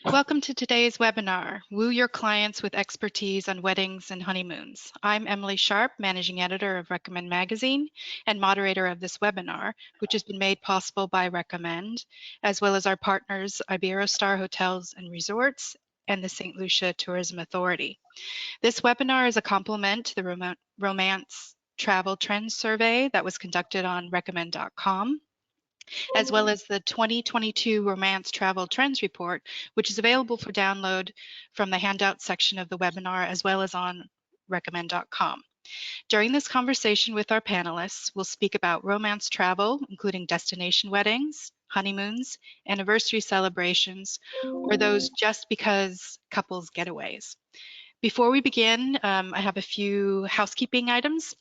Welcome to today's webinar, Woo Your Clients with Expertise on Weddings and Honeymoons. I'm Emily Sharp, Managing Editor of Recommend Magazine and moderator of this webinar, which has been made possible by Recommend, as well as our partners, Iberostar Hotels and Resorts and the St. Lucia Tourism Authority. This webinar is a complement to the Romance Travel Trends Survey that was conducted on recommend.com. as well as the 2022 Romance Travel Trends Report, which is available for download from the handout section of the webinar, as well as on recommend.com. During this conversation with our panelists, we'll speak about romance travel, including destination weddings, honeymoons, anniversary celebrations, or those just because couples getaways. Before we begin, I have a few housekeeping items.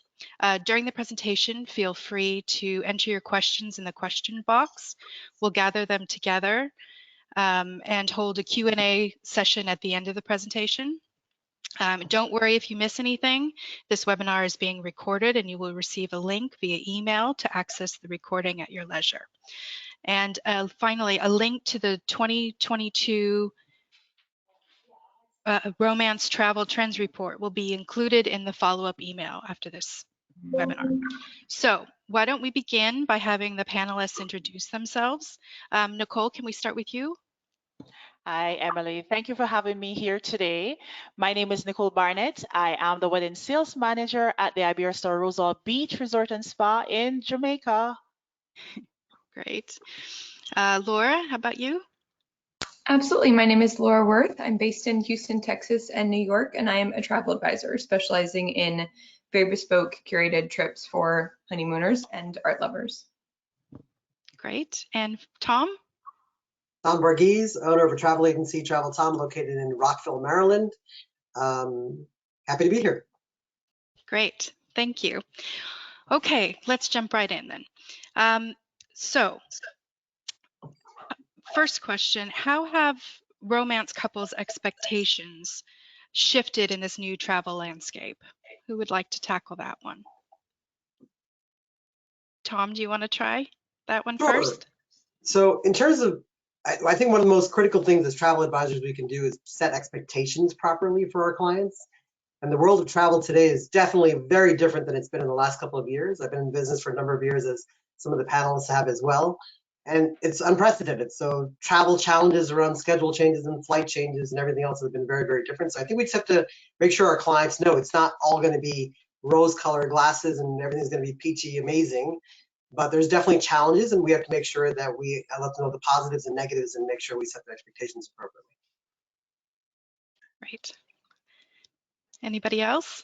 During the presentation, feel free to enter your questions in the question box. We'll gather them together and hold a Q&A session at the end of the presentation. Don't worry if you miss anything. This webinar is being recorded and you will receive a link via email to access the recording at your leisure. And finally, a link to the 2022 Romance Travel Trends Report will be included in the follow-up email after this webinar. So why don't we begin by having the panelists introduce themselves. Nicole, can we start with you? Hi, Emily. Thank you for having me here today. My name is Nicole Barnett. I am the wedding sales manager at the Iberostar Rosal Beach Resort and Spa in Jamaica. Great. Laura, how about you? Absolutely. My name is Laura Worth. I'm based in Houston, Texas and New York, and I am a travel advisor specializing in very bespoke curated trips for honeymooners and art lovers. Great. And Tom? Tom Borghese, owner of a travel agency, Travel Tom, located in Rockville, Maryland. Happy to be here. Great. Thank you. Okay, let's jump right in then. First question, how have romance couples' expectations shifted in this new travel landscape? Who would like to tackle that one? Tom, do you want to try that one first? So in terms of, I think one of the most critical things as travel advisors we can do is set expectations properly for our clients. And the world of travel today is definitely very different than it's been in the last couple of years. I've been in business for a number of years, as some of the panelists have as well. And it's unprecedented. So travel challenges around schedule changes and flight changes and everything else have been very, very different. So I think we just have to make sure our clients know it's not all going to be rose-colored glasses and everything's going to be peachy amazing. But there's definitely challenges, and we have to make sure that we let them know the positives and negatives and make sure we set the expectations appropriately. Right. Anybody else?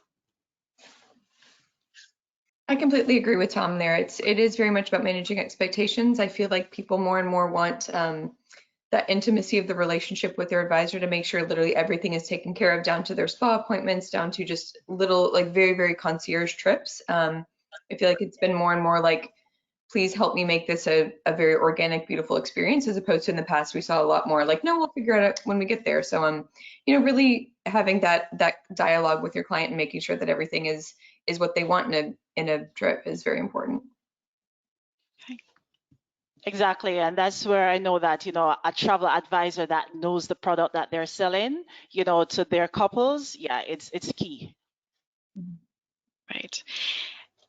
I completely agree with Tom there. It is very much about managing expectations. I feel like people more and more want that intimacy of the relationship with their advisor to make sure literally everything is taken care of, down to their spa appointments, down to just little, like very, very concierge trips. I feel like it's been more and more like, please help me make this a very organic, beautiful experience, as opposed to in the past, we saw a lot more like, no, we'll figure it out when we get there. So, really having that dialogue with your client and making sure that everything is what they want in a trip is very important. Okay. Exactly, and that's where I know that, a travel advisor that knows the product that they're selling, to their couples, yeah, it's key. Right.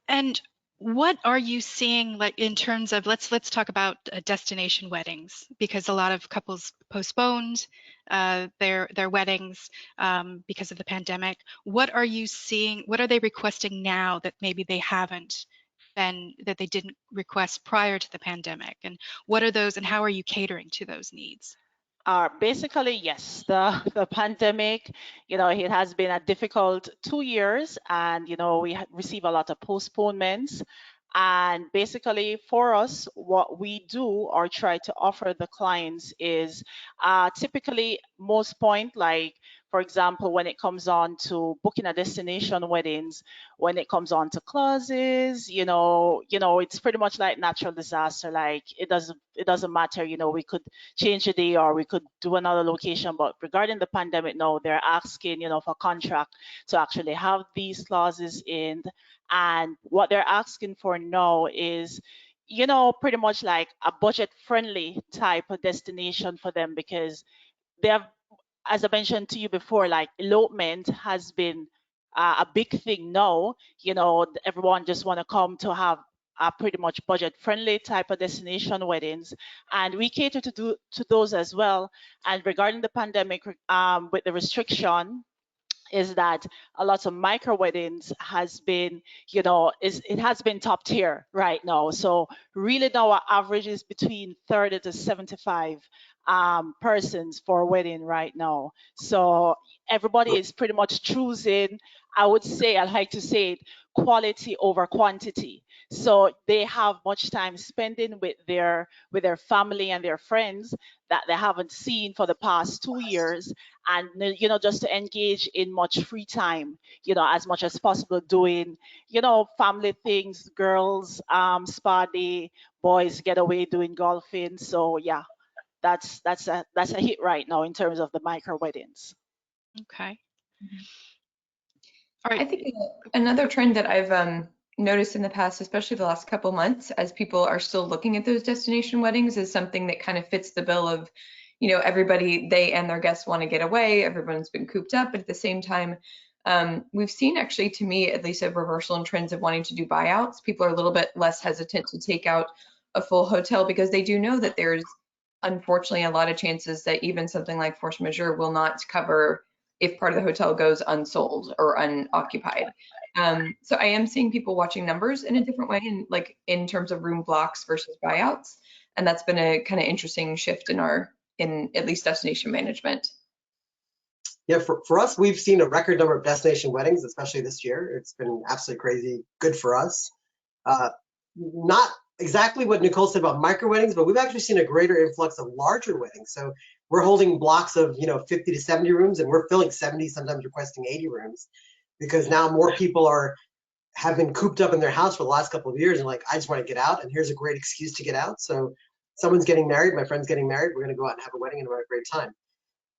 And what are you seeing, like in terms of, let's talk about destination weddings, because a lot of couples postponed their weddings because of the pandemic. What are you seeing? What are they requesting now that maybe they haven't been, that they didn't request prior to the pandemic? And what are those, and how are you catering to those needs? Basically, yes, the pandemic, it has been a difficult 2 years, and, we receive a lot of postponements. And basically for us, what we do or try to offer the clients is typically most point, like, for example, when it comes on to booking a destination weddings, when it comes on to clauses, it's pretty much like natural disaster. Like it doesn't matter, we could change a day or we could do another location. But regarding the pandemic, no, they're asking, for contract to actually have these clauses in. And what they're asking for now is, you know, pretty much like a budget-friendly type of destination for them, because they have, as I mentioned to you before, like elopement has been a big thing now. You know, everyone just want to come to have a pretty much budget-friendly type of destination weddings, and we cater to those as well. And regarding the pandemic, with the restriction, is that a lot of micro weddings has been, you know, it has been top tier right now. So really now our average is between 30 to 75 persons for a wedding right now. So everybody is pretty much choosing, I would say, I like to say it, quality over quantity. So they have much time spending with their family and their friends that they haven't seen for the past 2 years, and you know, just to engage in much free time, you know, as much as possible, doing, you know, family things, girls spa day, boys get away doing golfing. So yeah, that's a hit right now in terms of the micro weddings. Okay. Mhm. All I right. think another trend that I've noticed in the past, especially the last couple months, as people are still looking at those destination weddings, is something that kind of fits the bill of, you know, everybody, they and their guests want to get away. Everyone's been cooped up, but at the same time, we've seen, actually, to me at least, a reversal in trends of wanting to do buyouts. People are a little bit less hesitant to take out a full hotel because they do know that there's unfortunately a lot of chances that even something like force majeure will not cover if part of the hotel goes unsold or unoccupied. So I am seeing people watching numbers in a different way, and like in terms of room blocks versus buyouts, and that's been a kind of interesting shift in at least destination management. Yeah, for us, we've seen a record number of destination weddings, especially this year. It's been absolutely crazy, good for us. Not exactly what Nicole said about micro weddings, but we've actually seen a greater influx of larger weddings. So we're holding blocks of 50 to 70 rooms, and we're filling 70, sometimes requesting 80 rooms, because now more people have been cooped up in their house for the last couple of years and like, I just want to get out, and here's a great excuse to get out. So someone's getting married, my friend's getting married, we're going to go out and have a wedding and have a great time.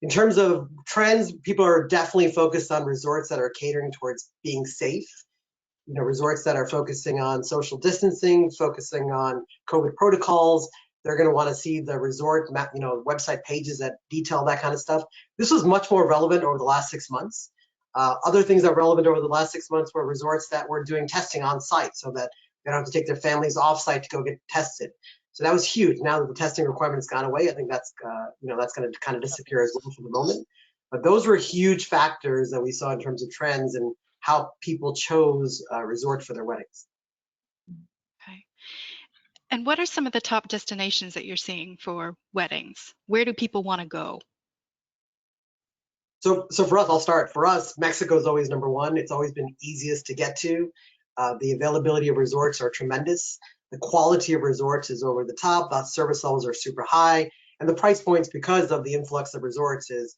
In terms of trends, people are definitely focused on resorts that are catering towards being safe. Resorts that are focusing on social distancing, focusing on COVID protocols. They're going to want to see the resort, website pages that detail that kind of stuff. This was much more relevant over the last 6 months. Other things that were relevant over the last 6 months were resorts that were doing testing on site so that they don't have to take their families off site to go get tested. So that was huge. Now that the testing requirement's gone away, I think that's going to kind of disappear as well for the moment. But those were huge factors that we saw in terms of trends and how people chose a resort for their weddings. Okay. And what are some of the top destinations that you're seeing for weddings? Where do people want to go? So for us, I'll start. For us, Mexico is always number one. It's always been easiest to get to. The availability of resorts are tremendous. The quality of resorts is over the top. The service levels are super high. And the price points, because of the influx of resorts, is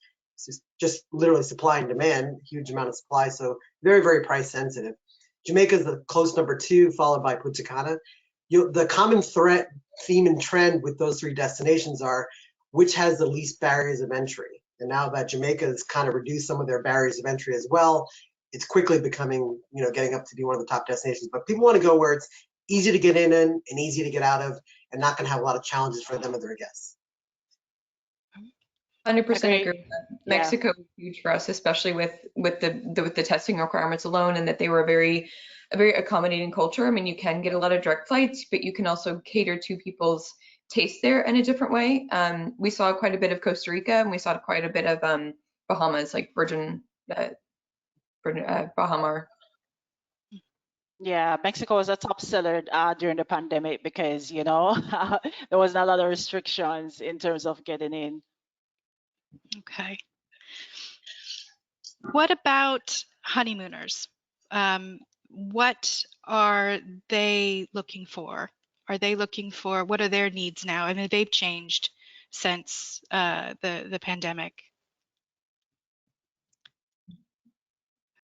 just literally supply and demand, huge amount of supply. So very, very price sensitive. Jamaica is the close number two, followed by Punta Cana. The common theme and trend with those three destinations are which has the least barriers of entry. And now that Jamaica has kind of reduced some of their barriers of entry as well, it's quickly becoming, getting up to be one of the top destinations. But people want to go where it's easy to get in and easy to get out of, and not going to have a lot of challenges for them and their guests. 100% agree with Agree. that. Yeah. Mexico was huge for us, especially with the testing requirements alone, and that they were a very accommodating culture. I mean, you can get a lot of direct flights, but you can also cater to people's taste there in a different way. We saw quite a bit of Costa Rica, and we saw quite a bit of Bahamas, like Bahama. Yeah, Mexico was a top seller during the pandemic because, there wasn't a lot of restrictions in terms of getting in. Okay. What about honeymooners? What are they looking for? What are their needs now? I mean, they've changed since the pandemic.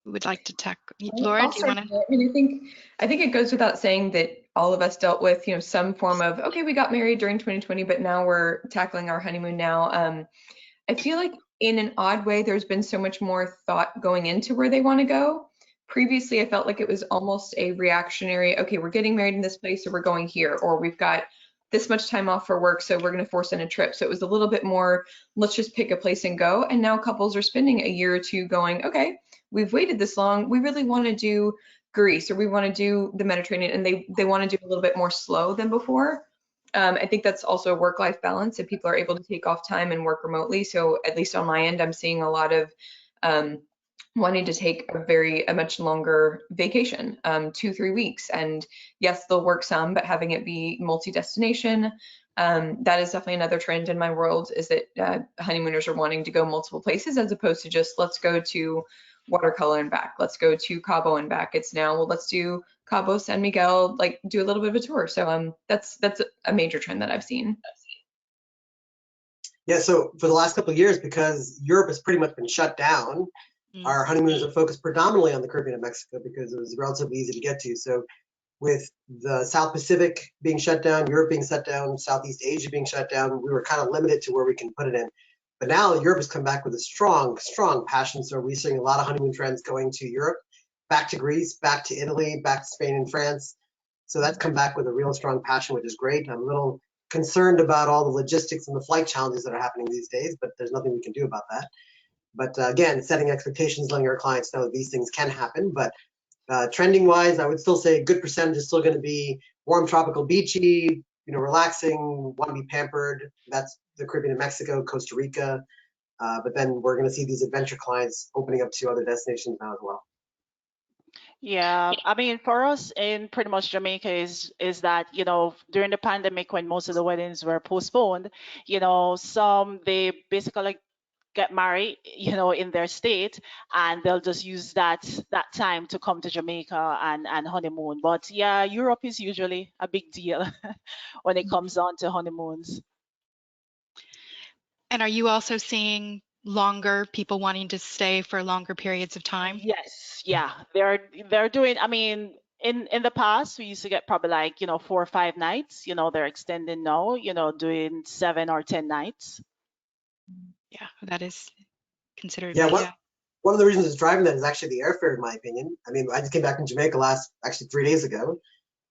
We would like to Laura, I'll do you start want to? there. I mean, I think it goes without saying that all of us dealt with, some form of, okay, we got married during 2020, but now we're tackling our honeymoon now. I feel like in an odd way, there's been so much more thought going into where they want to go. previously I felt like it was almost a reactionary, okay, we're getting married in this place, so we're going here, or we've got this much time off for work, so we're going to force in a trip. So it was a little bit more, let's just pick a place and go. And now couples are spending a year or two going, okay, we've waited this long, we really want to do Greece, or we want to do the Mediterranean, and they want to do a little bit more slow than before. I think that's also a work-life balance, if people are able to take off time and work remotely. So at least on my end, I'm seeing a lot of wanting to take a much longer vacation, 2-3 weeks. And yes, they'll work some, but having it be multi-destination. That is definitely another trend in my world, is that honeymooners are wanting to go multiple places, as opposed to just, let's go to Watercolor and back, let's go to Cabo and back. It's now, well, let's do Cabo, San Miguel, like do a little bit of a tour. So that's a major trend that I've seen. Yeah, so for the last couple of years, because Europe has pretty much been shut down, our honeymooners are focused predominantly on the Caribbean and Mexico, because it was relatively easy to get to. So with the South Pacific being shut down, Europe being shut down, Southeast Asia being shut down, we were kind of limited to where we can put it in. But now Europe has come back with a strong, strong passion. So we're seeing a lot of honeymoon trends going to Europe, back to Greece, back to Italy, back to Spain and France. So that's come back with a real strong passion, which is great. I'm a little concerned about all the logistics and the flight challenges that are happening these days, but there's nothing we can do about that. But again, setting expectations, letting our clients know that these things can happen. But trending wise, I would still say a good percentage is still going to be warm, tropical, beachy, relaxing, want to be pampered. That's the Caribbean and Mexico, Costa Rica. But then we're going to see these adventure clients opening up to other destinations now as well. Yeah, I mean, for us in pretty much Jamaica is that, during the pandemic, when most of the weddings were postponed, some they basically get married, in their state, and they'll just use that time to come to Jamaica and honeymoon. But yeah, Europe is usually a big deal when it comes on to honeymoons. And are you also seeing longer people wanting to stay for longer periods of time? Yes, yeah, they're doing. I mean, in the past we used to get probably like 4 or 5 nights. They're extending now. Doing 7 or 10 nights. Yeah, that is considered. Yeah, one of the reasons it's driving that is actually the airfare, in my opinion. I mean, I just came back from Jamaica actually 3 days ago,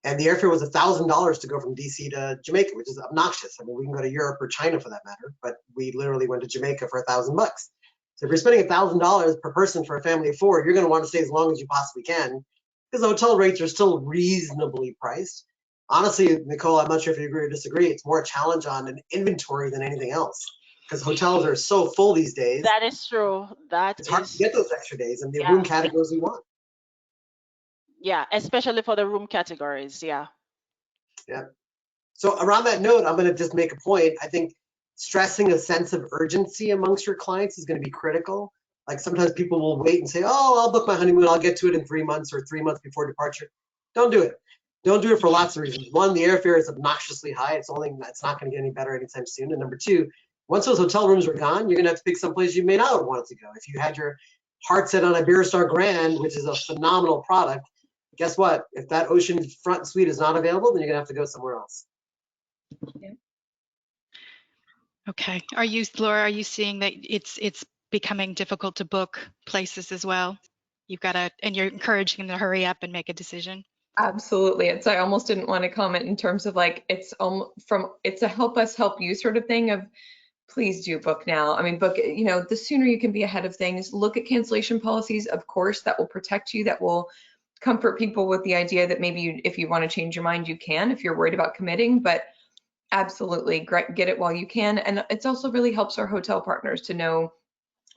and the airfare was $1,000 to go from DC to Jamaica, which is obnoxious. I mean, we can go to Europe or China for that matter, but we literally went to Jamaica for $1,000. So if you're spending $1,000 per person for a family of 4, you're going to want to stay as long as you possibly can, because the hotel rates are still reasonably priced. Honestly, Nicole, I'm not sure if you agree or disagree. It's more a challenge on an inventory than anything else, because hotels are so full these days. That is true. It's hard to get those extra days and the room categories we want. Yeah, especially for the room categories. Yeah. Yeah. So around that note, I'm going to just make a point. I think stressing a sense of urgency amongst your clients is going to be critical. Like sometimes people will wait and say, oh, I'll book my honeymoon, I'll get to it in 3 months or 3 months before departure. Don't do it. Don't do it for lots of reasons. One, the airfare is obnoxiously high. It's not going to get any better anytime soon. And number 2, once those hotel rooms are gone, you're going to have to pick someplace you may not have wanted to go. If you had your heart set on Iberostar Grand, which is a phenomenal product, guess what? If that ocean front suite is not available, then you're going to have to go somewhere else. Yeah. Okay. Laura, are you seeing that it's becoming difficult to book places as well? And you're encouraging them to hurry up and make a decision? Absolutely. I almost didn't want to comment in terms of like, it's a help us help you sort of thing of, please do book now. I mean, book, the sooner you can be ahead of things. Look at cancellation policies, of course, that will protect you, that will comfort people with the idea that maybe if you want to change your mind, you can, if you're worried about committing, but absolutely get it while you can. And it's also really helps our hotel partners to know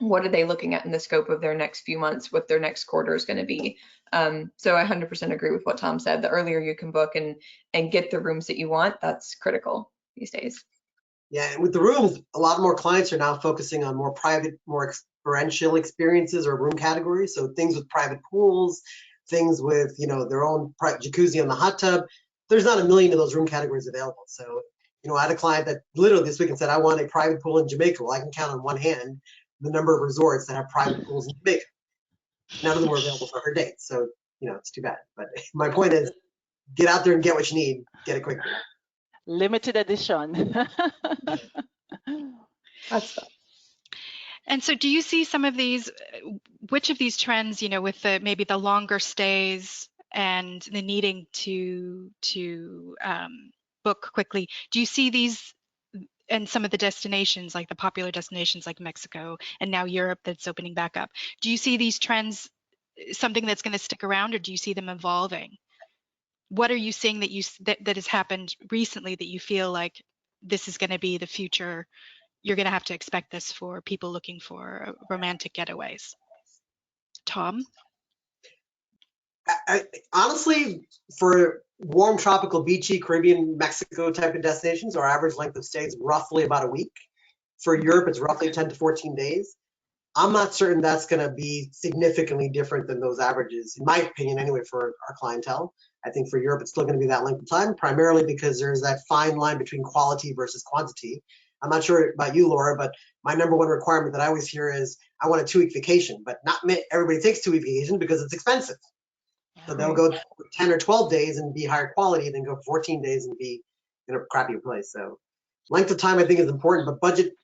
what are they looking at in the scope of their next few months, what their next quarter is going to be. So I 100% agree with what Tom said. The earlier you can book and get the rooms that you want, that's critical these days. Yeah, and with the rooms, a lot more clients are now focusing on more private, more experiential experiences or room categories. So things with private pools, things with their own jacuzzi on the hot tub. There's not a million of those room categories available. So I had a client that literally this week and said, I want a private pool in Jamaica. Well, I can count on one hand the number of resorts that have private pools in Jamaica. None of them were available for her date. So it's too bad. But my point is, get out there and get what you need. Get it quickly. Limited edition. That's And so do you see some of these, which of these trends, with maybe the longer stays and the needing to book quickly, do you see these and some of the destinations, like the popular destinations like Mexico and now Europe that's opening back up? Do you see these trends something that's going to stick around, or do you see them evolving? What are you seeing that has happened recently that you feel like this is going to be the future? You're going to have to expect this for people looking for romantic getaways. Tom? Honestly, for warm, tropical, beachy, Caribbean, Mexico type of destinations, our average length of stay is roughly about a week. For Europe, it's roughly 10 to 14 days. I'm not certain that's going to be significantly different than those averages, in my opinion, anyway, for our clientele. I think for Europe, it's still going to be that length of time, primarily because there's that fine line between quality versus quantity. I'm not sure about you, Laura, but my number one requirement that I always hear is I want a 2-week vacation, but not everybody takes 2-week vacation because it's expensive. So they'll go 10 or 12 days and be higher quality, then go 14 days and be in a crappier place. So length of time, I think, is important, but budget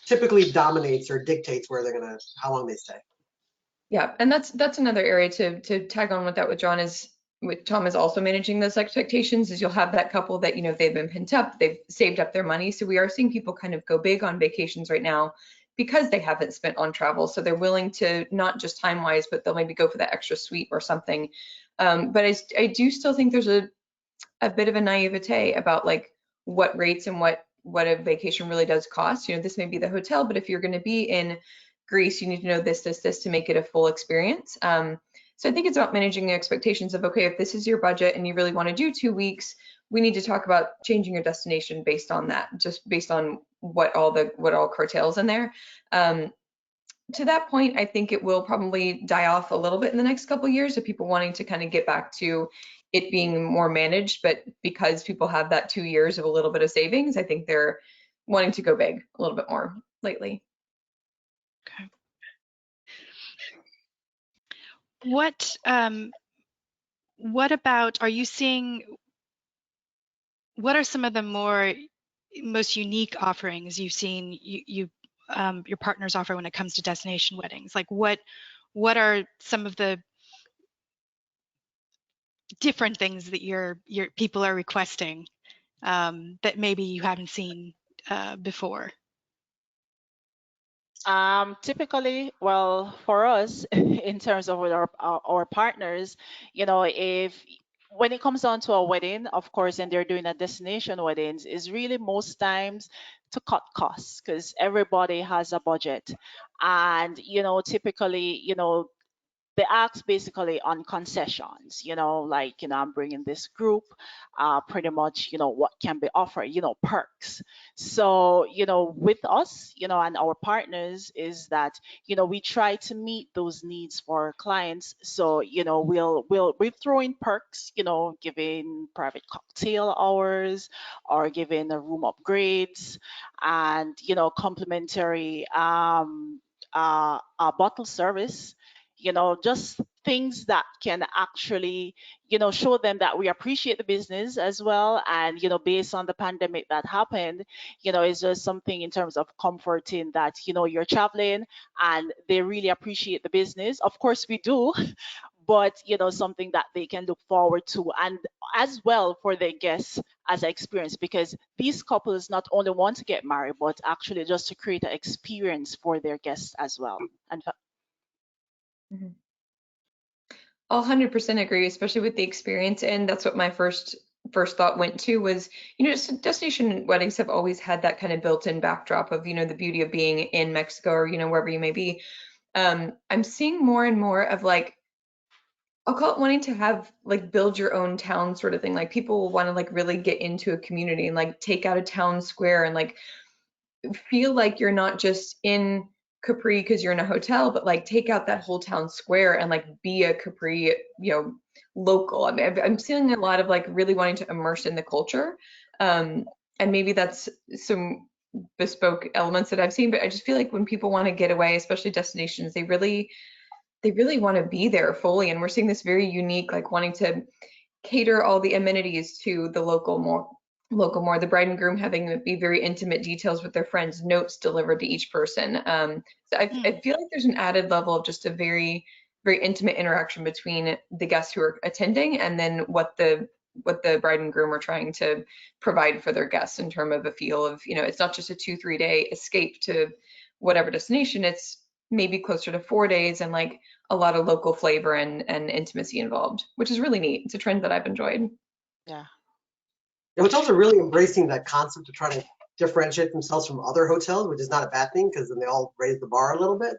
typically dominates or dictates where they're gonna, how long they stay. Yeah, and that's another area to tag on with that with John is with Tom is also managing those expectations is you'll have that couple that, they've been pent up, they've saved up their money. So we are seeing people kind of go big on vacations right now because they haven't spent on travel. So they're willing to not just time wise, but they'll maybe go for that extra suite or something. But I do still think there's a bit of a naivete about like what rates and what a vacation really does cost. This may be the hotel, but if you're going to be in Greece, you need to know this to make it a full experience. So I think it's about managing the expectations of, okay, if this is your budget and you really want to do 2 weeks, we need to talk about changing your destination based on that, just based on what all curtails in there. To that point, I think it will probably die off a little bit in the next couple of years of people wanting to kind of get back to it being more managed. But because people have that 2 years of a little bit of savings, I think they're wanting to go big a little bit more lately. Okay. What about, are you seeing, what are some of the most unique offerings you've seen your partners offer when it comes to destination weddings? Like what are some of the different things that your people are requesting that maybe you haven't seen before? Typically, well, for us, in terms of with our partners, if when it comes down to a wedding, of course, and they're doing a destination weddings, is really most times to cut costs because everybody has a budget, and typically, they ask basically on concessions, like, I'm bringing this group, pretty much, what can be offered, perks. So, with us, and our partners is that, we try to meet those needs for our clients. So, we throw in perks, giving private cocktail hours or giving a room upgrades and, complimentary bottle service, just things that can actually, show them that we appreciate the business as well. And, based on the pandemic that happened, it's just something in terms of comforting that, you're traveling and they really appreciate the business. Of course we do, but, something that they can look forward to, and as well for their guests as an experience, because these couples not only want to get married, but actually just to create an experience for their guests as well. And Mm-hmm. I'll 100% agree, especially with the experience. And that's what my first thought went to was, just destination weddings have always had that kind of built-in backdrop of, the beauty of being in Mexico or, wherever you may be. I'm seeing more and more of like, I'll call it wanting to have like build your own town sort of thing. Like people will want to like really get into a community and like take out a town square and like feel like you're not just in Capri because you're in a hotel, but like take out that whole town square and like be a Capri, local. I mean, I'm seeing a lot of like really wanting to immerse in the culture. And maybe that's some bespoke elements that I've seen, but I just feel like when people want to get away, especially destinations, they really want to be there fully. And we're seeing this very unique, like wanting to cater all the amenities to the local more local more. The bride and groom having it be very intimate details with their friends, notes delivered to each person. So I feel like there's an added level of just a very, very intimate interaction between the guests who are attending and then what the bride and groom are trying to provide for their guests in terms of a feel of, it's not just a 2-3 day escape to whatever destination. It's maybe closer to 4 days and like a lot of local flavor and intimacy involved, which is really neat. It's a trend that I've enjoyed. Yeah. Hotels are really embracing that concept to try to differentiate themselves from other hotels, which is not a bad thing because then they all raise the bar a little bit,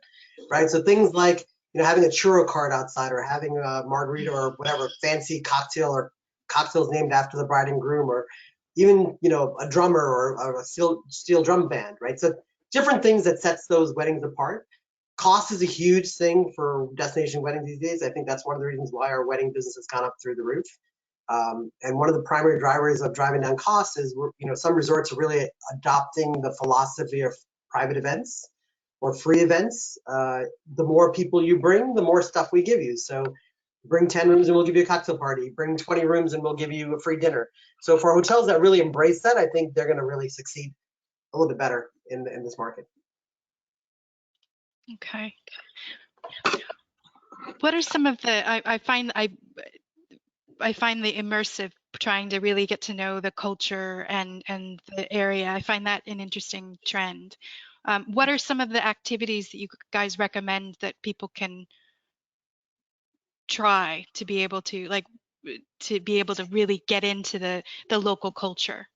right? So things like, having a churro cart outside or having a margarita or whatever fancy cocktail or cocktails named after the bride and groom, or even, a drummer or a steel drum band, right? So different things that sets those weddings apart. Cost is a huge thing for destination weddings these days. I think that's one of the reasons why our wedding business has gone up through the roof. And one of the primary drivers of driving down costs is, some resorts are really adopting the philosophy of private events or free events. The more people you bring, the more stuff we give you. So bring 10 rooms and we'll give you a cocktail party. Bring 20 rooms and we'll give you a free dinner. So for hotels that really embrace that, I think they're going to really succeed a little bit better in this market. Okay. What are some of the, I find the immersive, trying to really get to know the culture and the area. I find that an interesting trend. What are some of the activities that you guys recommend that people can try to be able to really get into the local culture?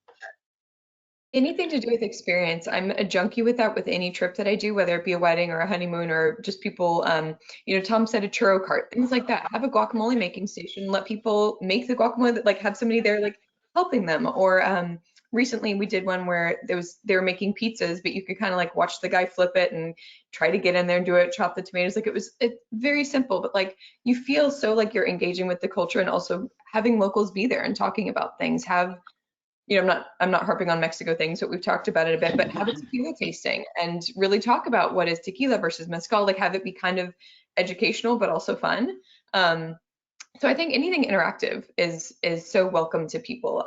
Anything to do with experience. I'm a junkie with that with any trip that I do, whether it be a wedding or a honeymoon or just people, Tom said a churro cart, things like that. Have a guacamole making station, let people make the guacamole, like have somebody there like helping them. Or recently we did one where they were making pizzas, but you could kind of like watch the guy flip it and try to get in there and do it, chop the tomatoes. Like it's very simple, but like you feel so like you're engaging with the culture and also having locals be there and talking about things. I'm not harping on Mexico things, but we've talked about it a bit, but have a tequila tasting and really talk about what is tequila versus mezcal, like have it be kind of educational, but also fun. So I think anything interactive is so welcome to people.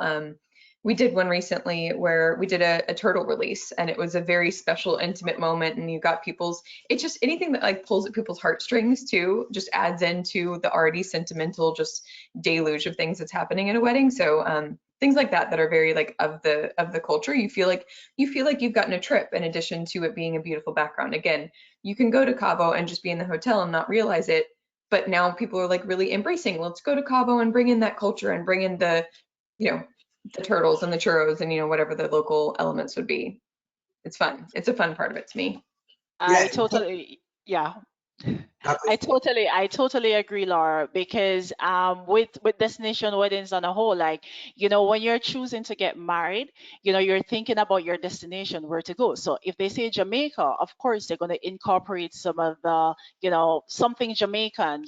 We did one recently where we did a turtle release and it was a very special, intimate moment. And you got it's just anything that like pulls at people's heartstrings too, just adds into the already sentimental, just deluge of things that's happening in a wedding. So things like that are very like of the culture. You feel like you've gotten a trip in addition to it being a beautiful background. Again, you can go to Cabo and just be in the hotel and not realize it. But now people are like really embracing, let's go to Cabo and bring in that culture and bring in the turtles and the churros and, whatever the local elements would be. It's fun. It's a fun part of it to me. I totally, yeah. I totally agree, Laura, because with destination weddings on a whole, like, when you're choosing to get married, you're thinking about your destination, where to go. So if they say Jamaica, of course they're going to incorporate some of the, something Jamaican,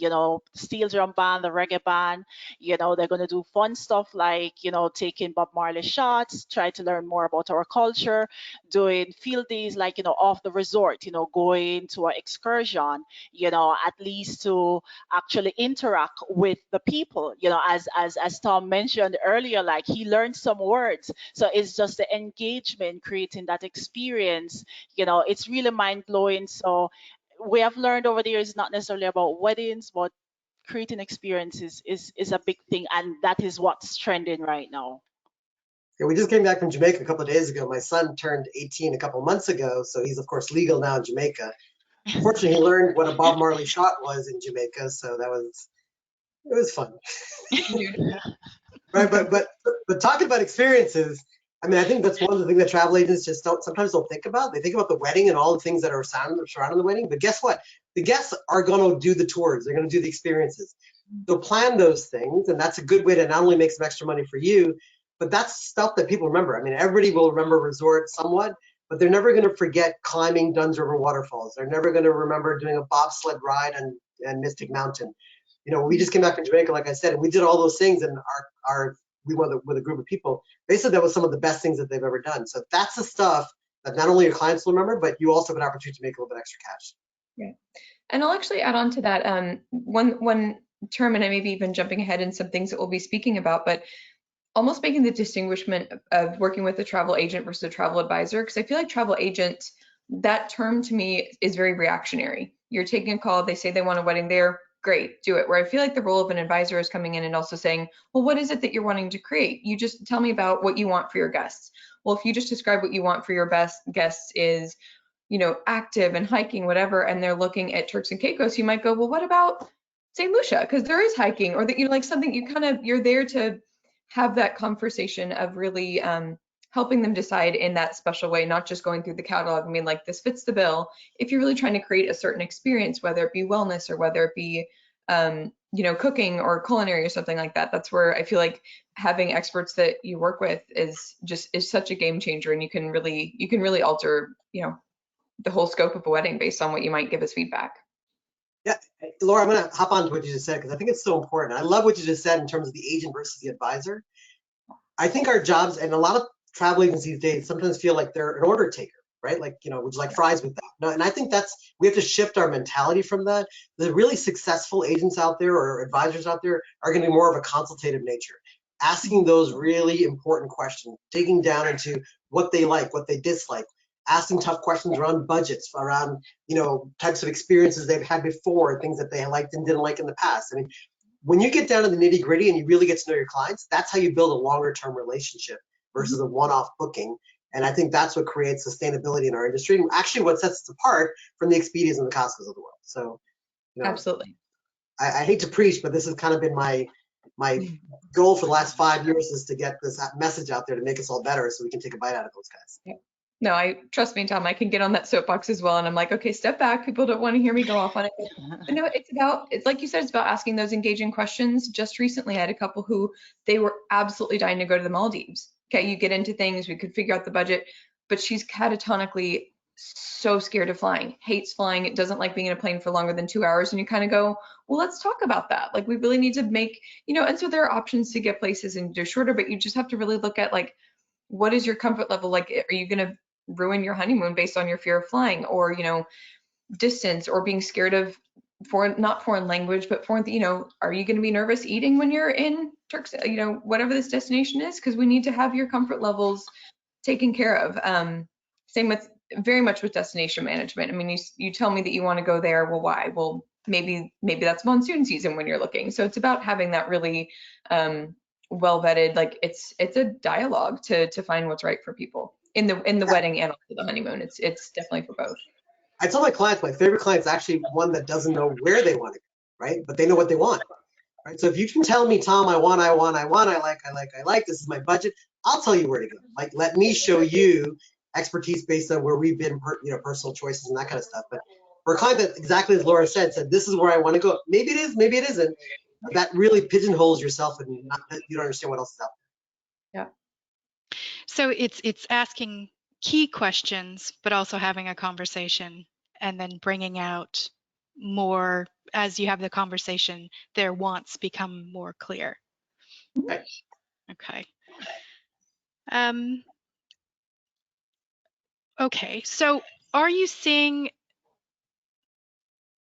steel drum band, the reggae band, they're going to do fun stuff like, taking Bob Marley shots, try to learn more about our culture, doing field days like, off the resort, going to an excursion, at least to actually interact with the people, as Tom mentioned earlier, like he learned some words. So it's just the engagement, creating that experience, it's really mind blowing. So we have learned over the years, not necessarily about weddings, but creating experiences is a big thing. And that is what's trending right now. Yeah, we just came back from Jamaica a couple of days ago. My son turned 18 a couple of months ago, so he's of course legal now in Jamaica. Fortunately, he learned what a Bob Marley shot was in Jamaica, so it was fun. Right, but talking about experiences, I mean, I think that's one of the things that travel agents just sometimes don't think about. They think about the wedding and all the things that are surrounding the wedding, but guess what? The guests are going to do the tours. They're going to do the experiences. So plan those things, and that's a good way to not only make some extra money for you, but that's stuff that people remember. I mean, everybody will remember resort somewhat, but they're never going to forget climbing Dunn's River waterfalls. They're never going to remember doing a bobsled ride and Mystic Mountain. We just came back from Jamaica, like I said, and we did all those things, and we went with a group of people. They said that was some of the best things that they've ever done. So that's the stuff that not only your clients will remember, but you also have an opportunity to make a little bit extra cash. Yeah, and I'll actually add on to that one term, and I may be even jumping ahead in some things that we'll be speaking about, but almost making the distinguishment of working with a travel agent versus a travel advisor, because I feel like travel agent, that term to me is very reactionary. You're taking a call, they say they want a wedding there, great, do it. Where I feel like the role of an advisor is coming in and also saying, well, what is it that you're wanting to create? You just tell me about what you want for your guests. Well, if you just describe what you want for your best guests is, you know, active and hiking, whatever, and they're looking at Turks and Caicos, you might go, well, what about St. Lucia? Because there is hiking, or that, you know, like something you kind of, you're there to have that conversation of really helping them decide in that special way, not just going through the catalog. I mean, like, this fits the bill. If you're really trying to create a certain experience, whether it be wellness or whether it be, you know, cooking or culinary or something like that, that's where I feel like having experts that you work with is such a game changer, and you can really alter, you know, the whole scope of a wedding based on what you might give as feedback. Yeah, Laura, I'm going to hop on to what you just said because I think it's so important. I love what you just said in terms of the agent versus the advisor. I think our jobs, and a lot of travel agencies these days sometimes feel like they're an order taker, right? Like, you know, would you like fries with that? No, and I think we have to shift our mentality from that. The really successful agents out there or advisors out there are going to be more of a consultative nature, asking those really important questions, digging down into what they like, what they dislike, asking tough questions around budgets, around, you know, types of experiences they've had before, things that they liked and didn't like in the past. I mean, when you get down to the nitty gritty and you really get to know your clients, that's how you build a longer term relationship versus a one-off booking. And I think that's what creates sustainability in our industry, and actually what sets us apart from the Expedias and the Costcos of the world. So, you know, Absolutely. I hate to preach, but this has kind of been my goal for the last 5 years, is to get this message out there to make us all better so we can take a bite out of those guys. Yeah. No, I trust me, Tom, I can get on that soapbox as well. And I'm like, okay, step back. People don't want to hear me go off on it. But no, it's like you said, it's about asking those engaging questions. Just recently, I had a couple who they were absolutely dying to go to the Maldives. Okay, you get into things, we could figure out the budget, but she's catatonically so scared of flying, hates flying, it doesn't like being in a plane for longer than 2 hours. And you kind of go, well, let's talk about that. Like, we really need to make, you know, and so there are options to get places and do shorter, but you just have to really look at, like, what is your comfort level? Like, are you going to ruin your honeymoon based on your fear of flying, or, you know, distance, or being scared of not foreign language, but foreign, you know, are you going to be nervous eating when you're in Turks, you know, whatever this destination is? Because we need to have your comfort levels taken care of. Same with, very much with destination management. I mean, you tell me that you want to go there. Well, why? Well, maybe that's monsoon season when you're looking. So it's about having that really well vetted, like, it's a dialogue to find what's right for people in the wedding and also the honeymoon. It's definitely for both. I tell my clients, my favorite client is actually one that doesn't know where they want to go, right? But they know what they want, right? So if you can tell me, Tom, I like, this is my budget, I'll tell you where to go. Like, let me show you expertise based on where we've been, you know, personal choices and that kind of stuff. But for a client that, exactly as Laura said, this is where I want to go. Maybe it is, maybe it isn't. That really pigeonholes yourself, and you don't understand what else is out there. Yeah. So it's asking key questions, but also having a conversation, and then bringing out more as you have the conversation, their wants become more clear. Right. Okay. Okay, so are you seeing,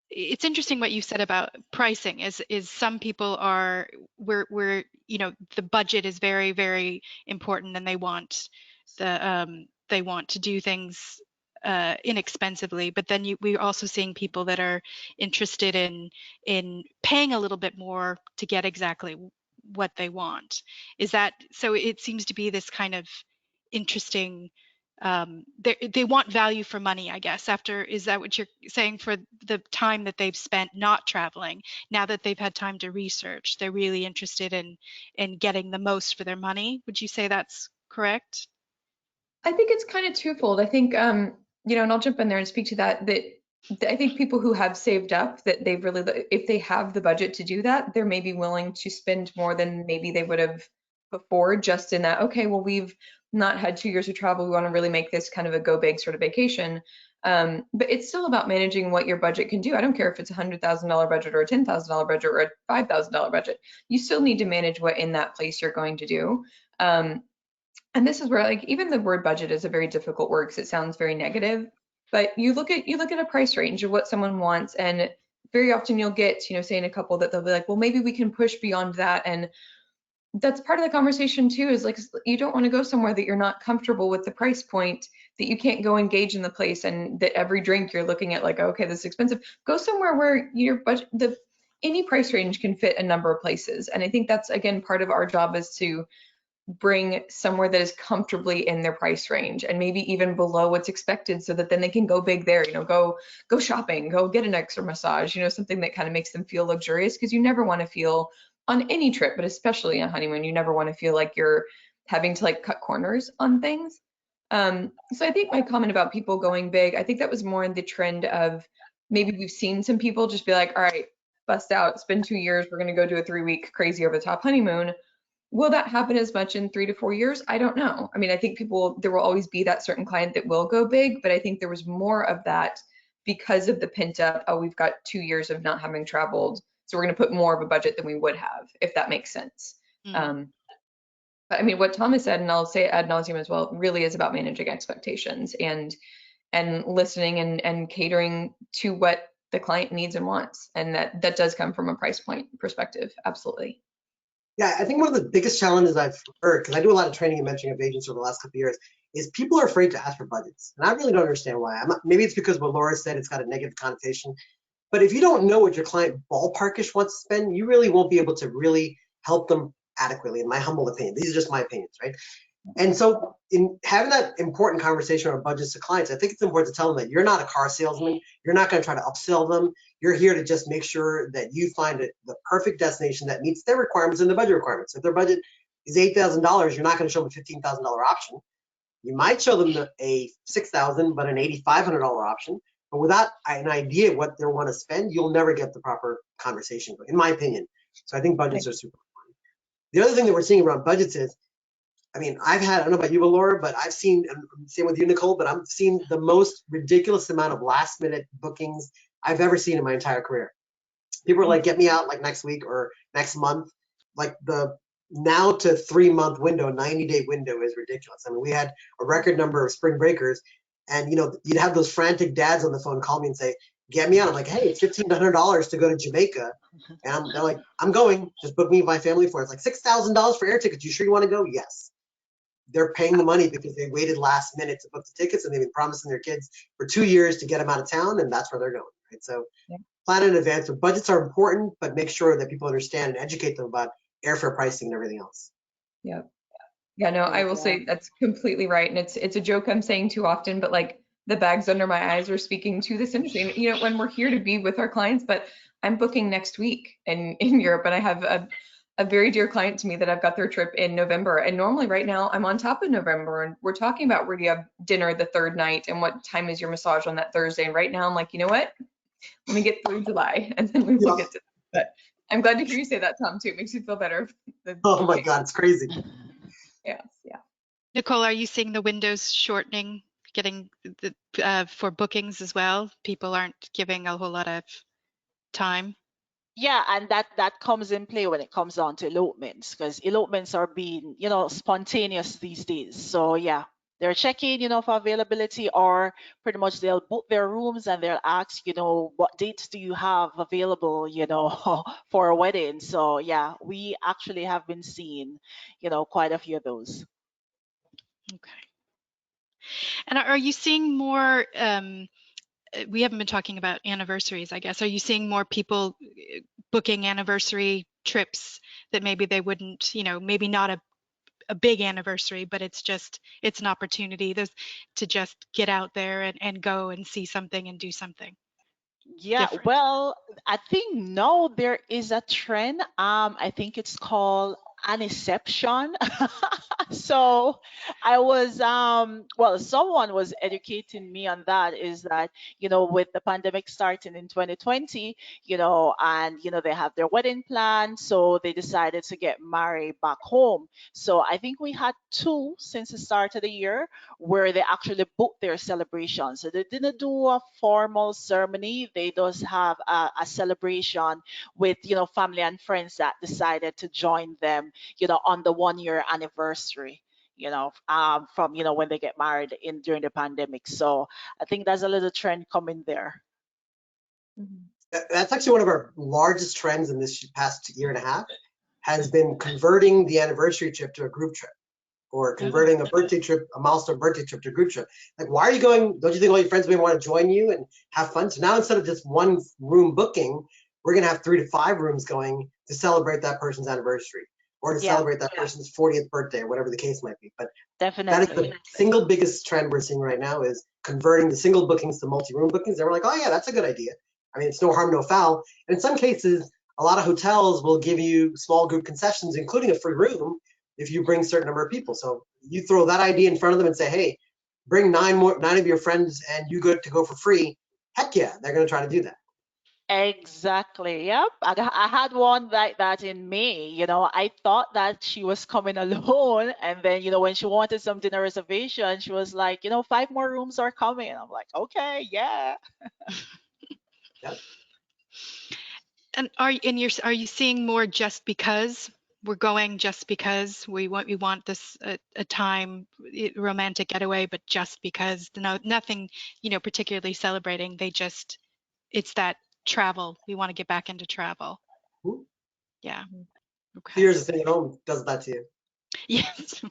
it's interesting what you said about pricing, is some people are, we're you know, the budget is very, very important, and they want to do things inexpensively, but then we're also seeing people that are interested in paying a little bit more to get exactly what they want. Is that so? It seems to be this kind of interesting, they want value for money, I guess. Is that what you're saying? For the time that they've spent not traveling, now that they've had time to research, they're really interested in getting the most for their money. Would you say that's correct? I think it's kind of twofold. I think, you know, and I'll jump in there and speak to that I think people who have saved up, that they've really, if they have the budget to do that, they're maybe willing to spend more than maybe they would have before, just in that, okay, well, we've not had 2 years of travel, we want to really make this kind of a go big sort of vacation. But it's still about managing what your budget can do. I don't care if it's a $100,000 budget or a $10,000 budget or a $5,000 budget. You still need to manage what in that place you're going to do. And this is where, like, even the word budget is a very difficult word because it sounds very negative. But you look at a price range of what someone wants, and very often you'll get, you know, say in a couple that they'll be like, well, maybe we can push beyond that. And that's part of the conversation too, is like, you don't want to go somewhere that you're not comfortable with the price point, that you can't go engage in the place, and that every drink you're looking at like, okay, this is expensive. Go somewhere where your budget, any price range can fit a number of places. And I think that's, again, part of our job is to bring somewhere that is comfortably in their price range and maybe even below what's expected, so that then they can go big there, go shopping, go get an extra massage, something that kind of makes them feel luxurious, because you never want to feel on any trip, but especially on honeymoon, you never want to feel like you're having to like cut corners on things. So I think my comment about people going big, I think that was more in the trend of maybe we've seen some people just be like, all right, bust out, it's been 2 years, we're going to go do a 3-week crazy over the top honeymoon. Will that happen as much in 3 to 4 years? I don't know. I mean, I think there will always be that certain client that will go big, but I think there was more of that because of the pent up, oh, we've got 2 years of not having traveled, so we're going to put more of a budget than we would have, if that makes sense. But I mean, what Thomas said, and I'll say ad nauseum as well, really is about managing expectations and listening and catering to what the client needs and wants. And that does come from a price point perspective. Absolutely. Yeah, I think one of the biggest challenges I've heard, because I do a lot of training and mentoring of agents over the last couple of years, is people are afraid to ask for budgets. And I really don't understand why. Maybe it's because what Laura said, it's got a negative connotation. But if you don't know what your client ballparkish wants to spend, you really won't be able to really help them adequately, in my humble opinion. These are just my opinions, right? And so in having that important conversation around budgets to clients, I think it's important to tell them that you're not a car salesman. You're not going to try to upsell them. You're here to just make sure that you find the perfect destination that meets their requirements and the budget requirements. If their budget is $8,000, you're not going to show them a $15,000 option. You might show them a $6,000, but an $8,500 option. But without an idea of what they want to spend, you'll never get the proper conversation, in my opinion. So I think budgets are super important. The other thing that we're seeing around budgets is, I mean, I don't know about you, Laura, but I've seen, same with you, Nicole, but I've seen the most ridiculous amount of last minute bookings I've ever seen in my entire career. People are like, get me out like next week or next month. Like the now to 3-month window, 90-day window is ridiculous. I mean, we had a record number of spring breakers, and you'd have those frantic dads on the phone call me and say, get me out. I'm like, hey, it's $1,500 to go to Jamaica. And they're like, I'm going, just book me and my family for it. It's like $6,000 for air tickets. You sure you want to go? Yes. They're paying the money because they waited last minute to book the tickets, and they've been promising their kids for 2 years to get them out of town, and that's where they're going, right? So plan in advance. So budgets are important, but make sure that people understand and educate them about airfare pricing and everything else. Yeah. Yeah, no, I will say that's completely right. And it's a joke I'm saying too often, but like the bags under my eyes are speaking to this industry. When we're here to be with our clients, but I'm booking next week in Europe, and I have a very dear client to me that I've got their trip in November. And normally right now I'm on top of November, and we're talking about where do you have dinner the third night and what time is your massage on that Thursday. And right now I'm like, you know what? Let me get through July and then we will get to that. But I'm glad to hear you say that, Tom, too. It makes you feel better. Oh my God, it's crazy. Yeah. Nicole, are you seeing the windows shortening, getting for bookings as well? People aren't giving a whole lot of time. Yeah, and that comes in play when it comes down to elopements, because elopements are being, spontaneous these days. So yeah, they're checking, for availability, or pretty much they'll book their rooms and they'll ask, what dates do you have available, for a wedding. So yeah, we actually have been seeing, quite a few of those. Okay. And are you seeing more, we haven't been talking about anniversaries, I guess. Are you seeing more people booking anniversary trips that maybe they wouldn't, maybe not a big anniversary, but it's an opportunity to just get out there and go and see something and do something? Yeah, Different. well, I think now there is a trend. I think it's called Aniception. So I was well, someone was educating me on that, is that, with the pandemic starting in 2020, and they have their wedding plan, so they decided to get married back home. So I think we had 2 since the start of the year where they actually booked their celebration. So they didn't do a formal ceremony. They just have a celebration with, family and friends that decided to join them, on the 1-year anniversary, from, when they get married during the pandemic. So I think there's a little trend coming there. That's actually one of our largest trends in this past year and a half. has been converting the anniversary trip to a group trip, or converting a birthday trip, a milestone birthday trip to a group trip. Like, why are you going? Don't you think all your friends may want to join you and have fun? So now instead of just one room booking, we're going to have 3 to 5 rooms going to celebrate that person's anniversary, or to celebrate that person's 40th birthday, or whatever the case might be. But that is the single biggest trend we're seeing right now, is converting the single bookings to multi-room bookings. And we're like, oh yeah, that's a good idea. I mean, it's no harm, no foul. And in some cases, a lot of hotels will give you small group concessions, including a free room, if you bring a certain number of people. So you throw that idea in front of them and say, hey, bring 9 of your friends and you get to go for free. Heck yeah, they're going to try to do that. Exactly. Yep. I had one like that in May. You know, I thought that she was coming alone. And then, you know, when she wanted some dinner reservation, she was like, you know, 5 more rooms are coming. I'm like, okay, yeah. Yep. And are you seeing more just because we're going, just because we want this a time romantic getaway, but just because nothing, you know, particularly celebrating, it's that travel, we want to get back into travel. Ooh. Yeah. Okay. Fears of staying at home does that to you. Yes.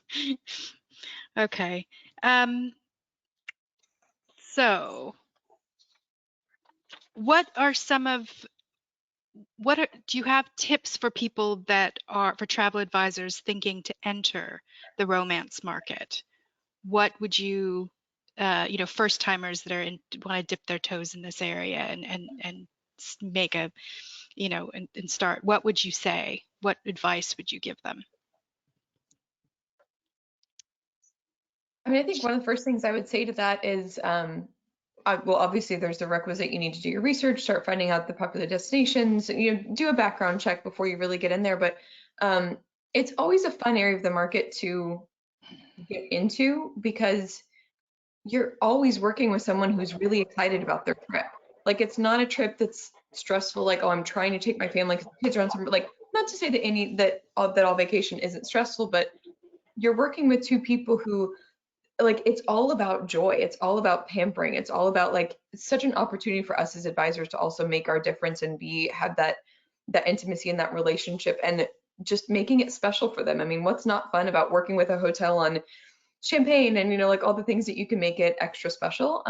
Okay. So do you have tips for people for travel advisors thinking to enter the romance market? What would you, you know, first timers that want to dip their toes in this area and make a, you know, and start, what would you say? What advice would you give them? I mean, I think one of the first things I would say to that is, well, obviously there's the requisite, you need to do your research, start finding out the popular destinations, you know, do a background check before you really get in there. But it's always a fun area of the market to get into, because you're always working with someone who's really excited about their trip. Like, it's not a trip that's stressful, like, oh, I'm trying to take my family because the kids are on summer. Like, not to say that all vacation isn't stressful, but you're working with 2 people who, like, it's all about joy. It's all about pampering. It's all about, like, it's such an opportunity for us as advisors to also make our difference and have that intimacy in that relationship, and just making it special for them. I mean, what's not fun about working with a hotel on champagne and, you know, like all the things that you can make it extra special.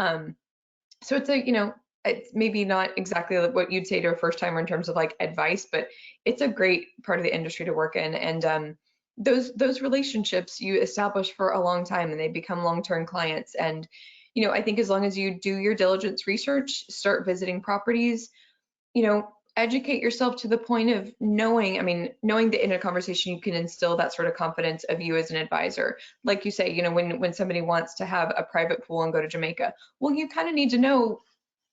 So it's you know, it's maybe not exactly what you'd say to a first timer in terms of like advice, but it's a great part of the industry to work in. And those relationships you establish for a long time, and they become long-term clients. And, you know, I think as long as you do your diligence research, start visiting properties, you know, educate yourself to the point of knowing that in a conversation you can instill that sort of confidence of you as an advisor. Like you say, you know, when somebody wants to have a private pool and go to Jamaica, well, you kind of need to know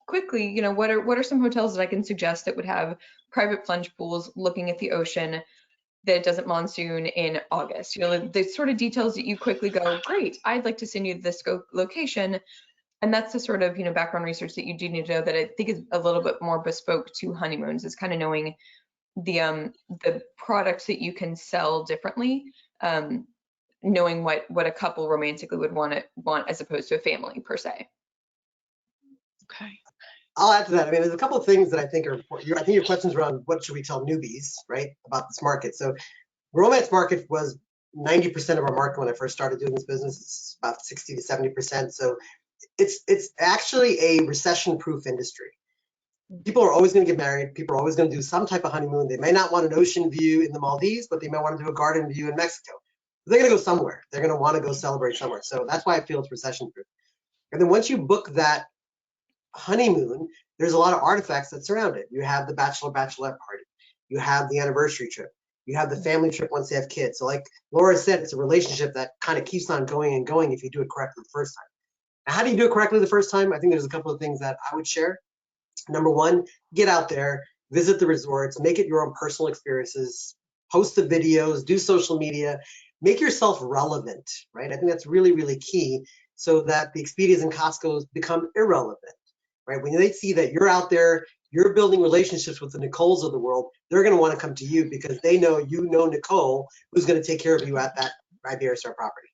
quickly, you know, what are some hotels that I can suggest that would have private plunge pools looking at the ocean, that it doesn't monsoon in August. You know, the sort of details that you quickly go, great, I'd like to send you this location. And that's the sort of, you know, background research that you do need to know, that I think is a little bit more bespoke to honeymoons, is kind of knowing the products that you can sell differently, knowing what a couple romantically would want as opposed to a family per se. Okay. I'll add to that. I mean, there's a couple of things that I think are important. I think your question's around what should we tell newbies, right, about this market. So romance market was 90% of our market when I first started doing this business. It's about 60 to 70%. So it's actually a recession-proof industry. People are always going to get married. People are always going to do some type of honeymoon. They may not want an ocean view in the Maldives, but they may want to do a garden view in Mexico. They're going to go somewhere. They're going to want to go celebrate somewhere. So that's why I feel it's recession-proof. And then once you book that honeymoon, there's a lot of artifacts that surround it. You have the bachelorette party. You have the anniversary trip. You have the family trip once they have kids. So like Laura said, it's a relationship that kind of keeps on going and going if you do it correctly the first time. Now, how do you do it correctly the first time? I think there's a couple of things that I would share. Number one, get out there, visit the resorts, make it your own personal experiences, post the videos, do social media, make yourself relevant, right? I think that's really, really key, so that the Expedias and Costco's become irrelevant, right? When they see that you're out there, you're building relationships with the Nicoles of the world, they're going to want to come to you because they know you know Nicole, who's going to take care of you at that Iberostar property.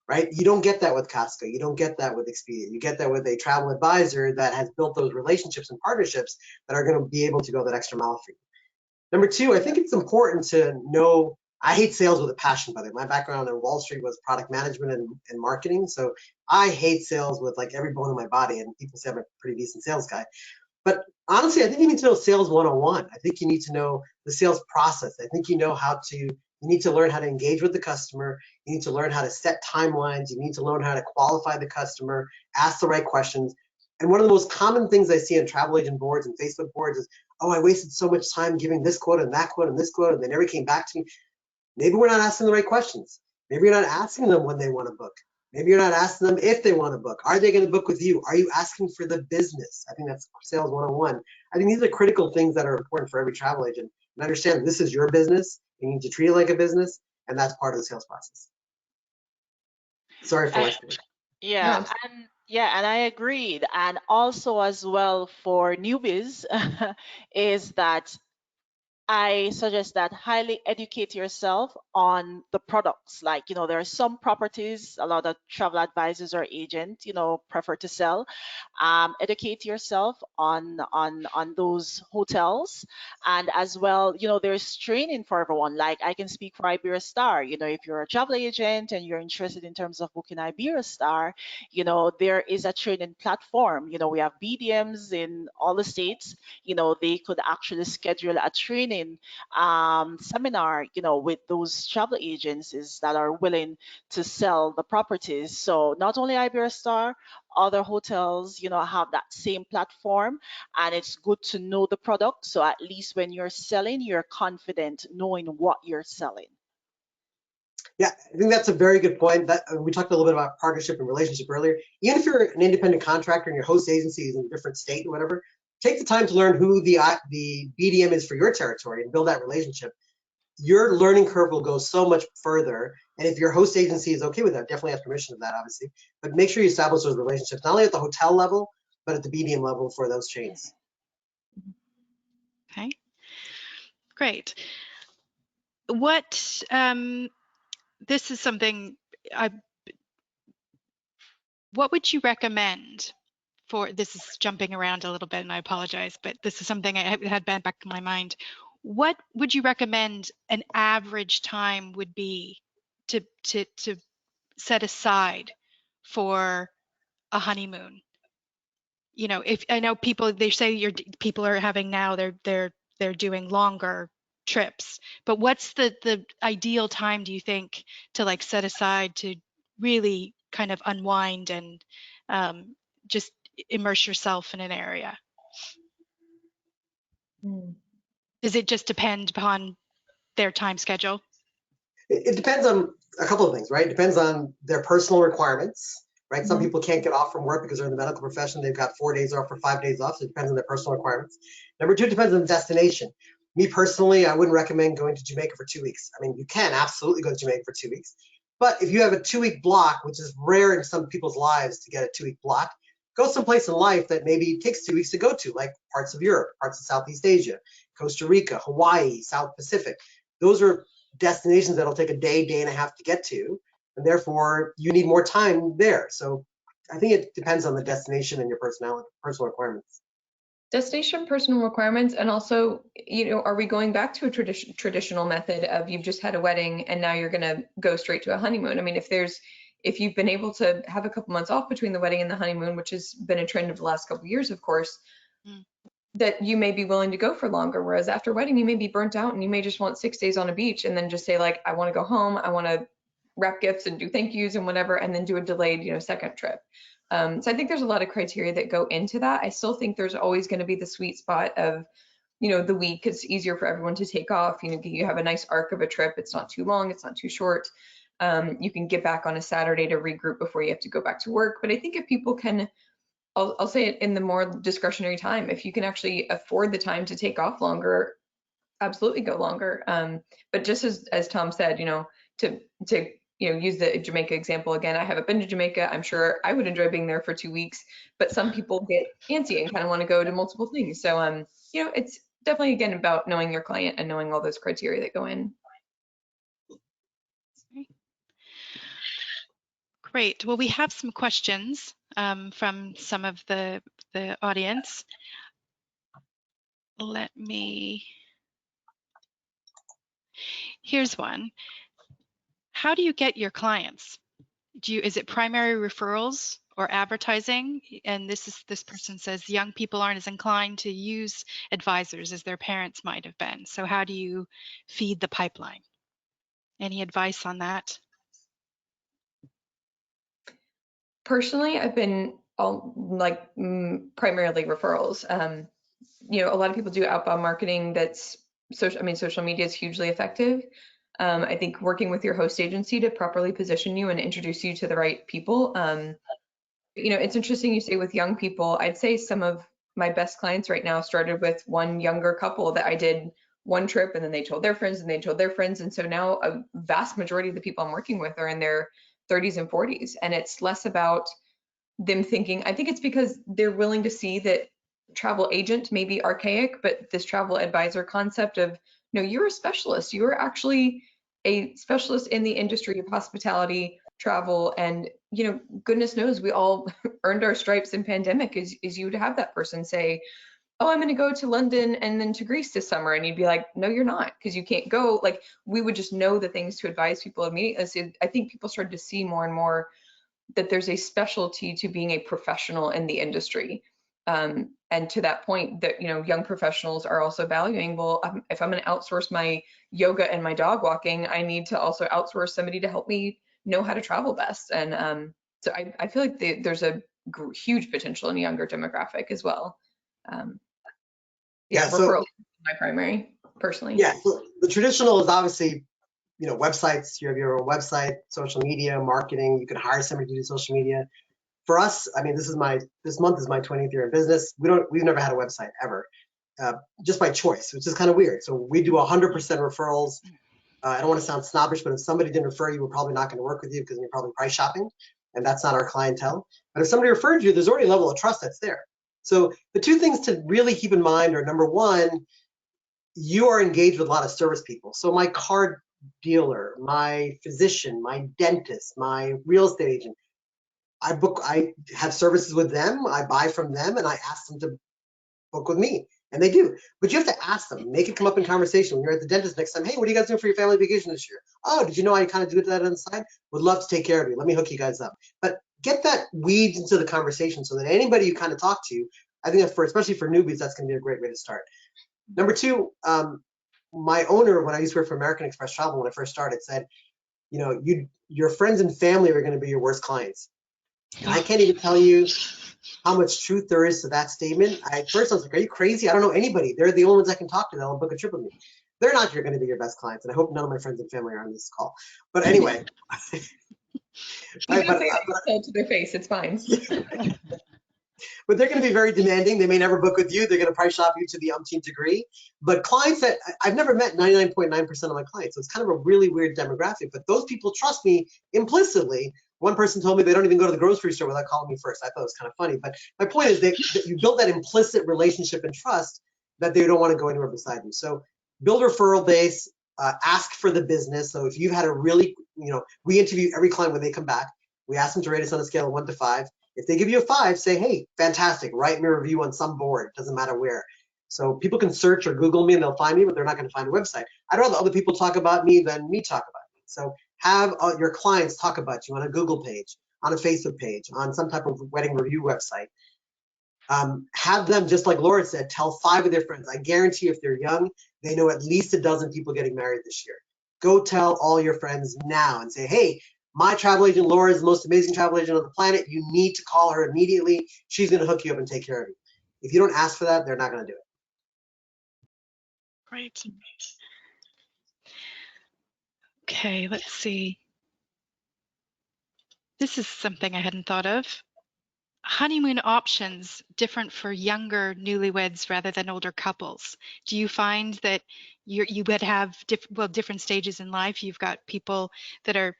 Right? You don't get that with Costco. You don't get that with Expedia. You get that with a travel advisor that has built those relationships and partnerships that are going to be able to go that extra mile for you. Number two, I think it's important to know, I hate sales with a passion, by the way. My background in Wall Street was product management and marketing. So I hate sales with like every bone in my body, and people say I'm a pretty decent sales guy. But honestly, I think you need to know sales 101. I think you need to know the sales process. I think you need to learn how to engage with the customer. You need to learn how to set timelines. You need to learn how to qualify the customer, ask the right questions. And one of the most common things I see on travel agent boards and Facebook boards is, oh, I wasted so much time giving this quote and that quote and this quote, and they never came back to me. Maybe we're not asking the right questions. Maybe you're not asking them when they want to book. Maybe you're not asking them if they want to book. Are they going to book with you? Are you asking for the business? I think that's sales 101. I think these are critical things that are important for every travel agent. And understand this is your business. You need to treat it like a business, and that's part of the sales process. Sorry for my story. Yeah, and I agreed. And also as well for newbies is that I suggest that highly educate yourself on the products. Like, there are some properties a lot of travel advisors or agents, prefer to sell. Educate yourself on those hotels. And as well, there's training for everyone. Like I can speak for Iberostar. If you're a travel agent and you're interested in terms of booking Iberostar, there is a training platform. We have BDMs in all the states. They could actually schedule a training seminar, with those travel agencies that are willing to sell the properties. So not only Iberostar, other hotels, have that same platform, and it's good to know the product. So at least when you're selling, you're confident knowing what you're selling. Yeah, I think that's a very good point. That we talked a little bit about partnership and relationship earlier. Even if you're an independent contractor and your host agency is in a different state or whatever, take the time to learn who the BDM is for your territory and build that relationship. Your learning curve will go so much further. And if your host agency is okay with that, definitely have permission of that, obviously. But make sure you establish those relationships, not only at the hotel level, but at the BDM level for those chains. Okay, great. What, this is something what would you recommend for, this is jumping around a little bit and I apologize, but this is something I had back in my mind. What would you recommend an average time would be to set aside for a honeymoon? If I know people, they say people are having now, they're doing longer trips, but what's the ideal time, do you think, to like set aside to really kind of unwind and just immerse yourself in an area? Does it just depend upon their time schedule? It depends on a couple of things, right? It depends on their personal requirements, right? Some people can't get off from work because they're in the medical profession. They've got 4 days off or 5 days off. So it depends on their personal requirements. Number two, it depends on the destination. Me personally, I wouldn't recommend going to Jamaica for 2 weeks. I mean, you can absolutely go to Jamaica for 2 weeks. But if you have a 2-week block, which is rare in some people's lives to get a 2-week block, go someplace in life that maybe takes 2 weeks to go to, like parts of Europe, parts of Southeast Asia, Costa Rica, Hawaii, South Pacific. Those are destinations that'll take a day, day and a half to get to, and therefore you need more time there. So I think it depends on the destination and your personal requirements. Destination, personal requirements, and also, are we going back to a traditional method of you've just had a wedding and now you're going to go straight to a honeymoon? I mean, if you've been able to have a couple months off between the wedding and the honeymoon, which has been a trend of the last couple of years, of course, that you may be willing to go for longer. Whereas after wedding, you may be burnt out and you may just want 6 days on a beach and then just say like, I want to go home. I want to wrap gifts and do thank yous and whatever, and then do a delayed, second trip. So I think there's a lot of criteria that go into that. I still think there's always going to be the sweet spot of, the week. It's easier for everyone to take off. You have a nice arc of a trip. It's not too long. It's not too short. You can get back on a Saturday to regroup before you have to go back to work. But I think if people can, I'll say it in the more discretionary time, if you can actually afford the time to take off longer, absolutely go longer. But just as Tom said, to use the Jamaica example again, I haven't been to Jamaica. I'm sure I would enjoy being there for 2 weeks, but some people get antsy and kind of want to go to multiple things. So, it's definitely, again, about knowing your client and knowing all those criteria that go in. Great. Well, we have some questions from some of the audience. Let me Here's one. How do you get your clients? Is it primary referrals or advertising? And this person says young people aren't as inclined to use advisors as their parents might have been. So how do you feed the pipeline? Any advice on that? Personally, I've been primarily referrals. You know, a lot of people do outbound marketing that's social media is hugely effective. I think working with your host agency to properly position you and introduce you to the right people. You know, it's interesting you say with young people. I'd say some of my best clients right now started with one younger couple that I did one trip, and then they told their friends and they told their friends. And so now a vast majority of the people I'm working with are in their 30s and 40s. And it's less about them thinking, I think it's because they're willing to see that travel agent may be archaic, but this travel advisor concept of, no, you're a specialist. You're actually a specialist in the industry of hospitality, travel, and, you know, goodness knows we all earned our stripes in pandemic is you to have that person say, oh, I'm going to go to London and then to Greece this summer. And you'd be like, no, you're not, because you can't go. Like, we would just know the things to advise people immediately. So I think people started to see more and more that there's a specialty to being a professional in the industry. And to that point that, you know, young professionals are also valuing, well, if I'm going to outsource my yoga and my dog walking, I need to also outsource somebody to help me know how to travel best. And so I feel like there's a huge potential in a younger demographic as well. Yeah, so referral is my primary, personally. yeah, so the traditional is obviously, you know, websites. You have your own website, social media, marketing. You can hire somebody to do social media. For us, I mean, this month is my 20th year in business. We've never had a website ever, just by choice, which is kind of weird. So we do 100% referrals. I don't want to sound snobbish, but if somebody didn't refer you, we're probably not going to work with you because you're probably price shopping, and that's not our clientele. But if somebody referred you, there's already a level of trust that's there. So the two things to really keep in mind are, number one, you are engaged with a lot of service people. So my car dealer, my physician, my dentist, my real estate agent, I have services with them, I buy from them, and I ask them to book with me, and they do. But you have to ask them, make it come up in conversation. When you're at the dentist next time, hey, what are you guys doing for your family vacation this year? Oh, did you know I kind of do that on the side? Would love to take care of you. Let me hook you guys up. But get that weeds into the conversation so that anybody you kind of talk to, I think that especially for newbies, that's going to be a great way to start. Number two, my owner, when I used to work for American Express Travel, when I first started, said, you know, your friends and family are going to be your worst clients. And I can't even tell you how much truth there is to that statement. At first I was like, are you crazy? I don't know anybody. They're the only ones I can talk to that'll book a trip with me. They're not going to be your best clients. And I hope none of my friends and family are on this call. But anyway. You can say it to their face, it's fine. But they're going to be very demanding. They may never book with you. They're going to price shop you to the umpteenth degree. But clients that I've never met 99.9% of my clients. So it's kind of a really weird demographic. But those people trust me implicitly. One person told me they don't even go to the grocery store without calling me first. I thought it was kind of funny. But my point is that you build that implicit relationship and trust that they don't want to go anywhere beside you. So build a referral base, ask for the business. So if you've had a really, you know, we interview every client when they come back. We ask them to rate us on a scale of 1 to 5. If they give you a 5, say, hey, fantastic, write me a review on some board, doesn't matter where. So people can search or Google me and they'll find me, but they're not going to find a website. I'd rather other people talk about me than me talk about me. So have your clients talk about you on a Google page, on a Facebook page, on some type of wedding review website. Have them, just like Laura said, tell 5 of their friends. I guarantee if they're young, they know at least a dozen people getting married this year. Go tell all your friends now and say, hey, my travel agent, Laura, is the most amazing travel agent on the planet. You need to call her immediately. She's going to hook you up and take care of you. If you don't ask for that, they're not going to do it. Great. Okay, let's see. This is something I hadn't thought of. Honeymoon options different for younger newlyweds rather than older couples. Do you find that you would have different stages in life? You've got people that are,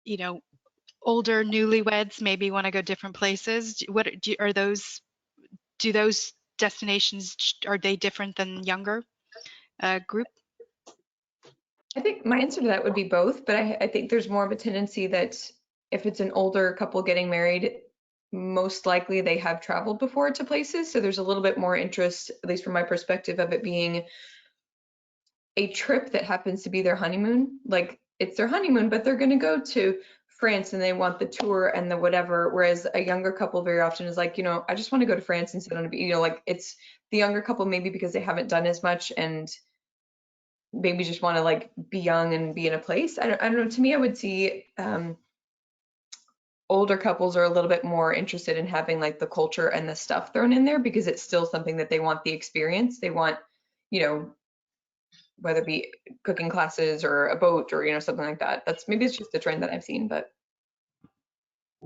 you know, older newlyweds maybe want to go different places. Do those destinations, are they different than younger group? I think my answer to that would be both, but I think there's more of a tendency that if it's an older couple getting married, most likely they have traveled before to places. So there's a little bit more interest, at least from my perspective, of it being a trip that happens to be their honeymoon, like it's their honeymoon, but they're going to go to France and they want the tour and the whatever. Whereas a younger couple very often is like, I just want to go to France and sit on a beach. Like it's the younger couple maybe because they haven't done as much and maybe just want to like be young and be in a place. I don't know. To me, I would see older couples are a little bit more interested in having like the culture and the stuff thrown in there because it's still something that they want the experience. They want, whether it be cooking classes or a boat or, something like that. Maybe it's just a trend that I've seen, but.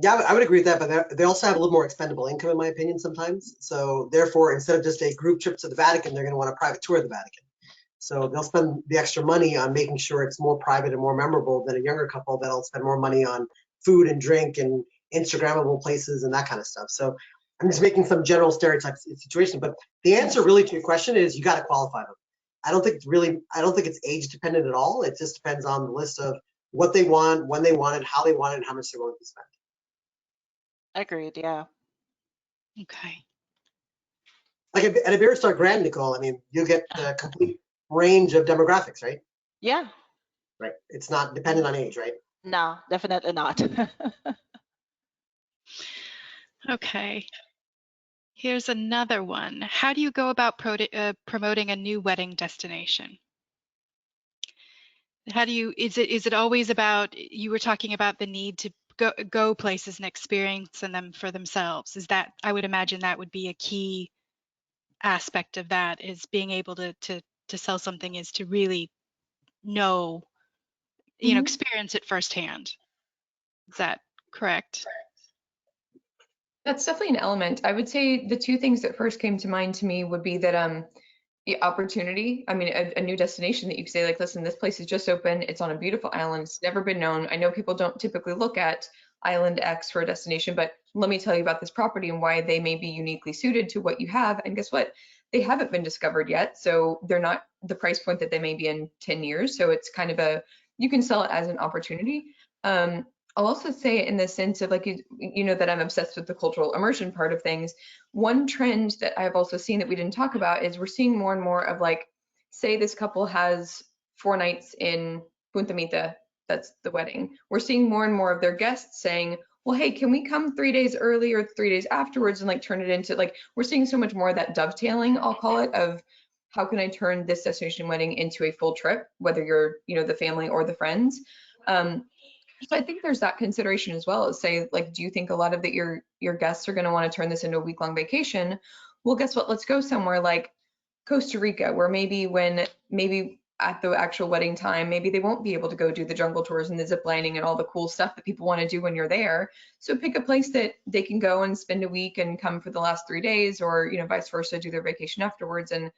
Yeah, I would agree with that, but they also have a little more expendable income, in my opinion, sometimes. So therefore, instead of just a group trip to the Vatican, they're going to want a private tour of the Vatican. So they'll spend the extra money on making sure it's more private and more memorable than a younger couple that'll spend more money on food and drink and Instagrammable places and that kind of stuff. So I'm just making some general stereotype situation, but the answer really to your question is you got to qualify them. I don't think it's age dependent at all. It just depends on the list of what they want, when they want it, how they want it, and how much they're willing to spend. Agreed, yeah. Okay. Like at a Beer Star Grand, Nicole, I mean, you get the complete range of demographics, right? Yeah. Right. It's not dependent on age, right? No, definitely not. Okay. Here's another one. How do you go about promoting a new wedding destination? Is it always about, you were talking about the need to go places and experience them for themselves. I would imagine that would be a key aspect of that, is being able to sell something is to really know, experience it firsthand. Is that correct? That's definitely an element. I would say the two things that first came to mind to me would be that the opportunity. I mean, a new destination that you could say, like, listen, this place is just open. It's on a beautiful island. It's never been known. I know people don't typically look at Island X for a destination, but let me tell you about this property and why they may be uniquely suited to what you have. And guess what? They haven't been discovered yet. So they're not the price point that they may be in 10 years. So it's kind of you can sell it as an opportunity. I'll also say it in the sense of, like, you know that I'm obsessed with the cultural immersion part of things. One trend that I've also seen that we didn't talk about is we're seeing more and more of, like, say this couple has 4 nights in Punta Mita, that's the wedding. We're seeing more and more of their guests saying, well, hey, can we come 3 days early or 3 days afterwards, and like turn it into, like, we're seeing so much more of that dovetailing, I'll call it, of how can I turn this destination wedding into a full trip, whether you're, the family or the friends. So I think there's that consideration as well, as say, like, do you think a lot of that your guests are going to want to turn this into a week-long vacation? Well, guess what? Let's go somewhere like Costa Rica, where maybe at the actual wedding time, maybe they won't be able to go do the jungle tours and the zip lining and all the cool stuff that people want to do when you're there. So pick a place that they can go and spend a week and come for the last 3 days, or vice versa, do their vacation afterwards, and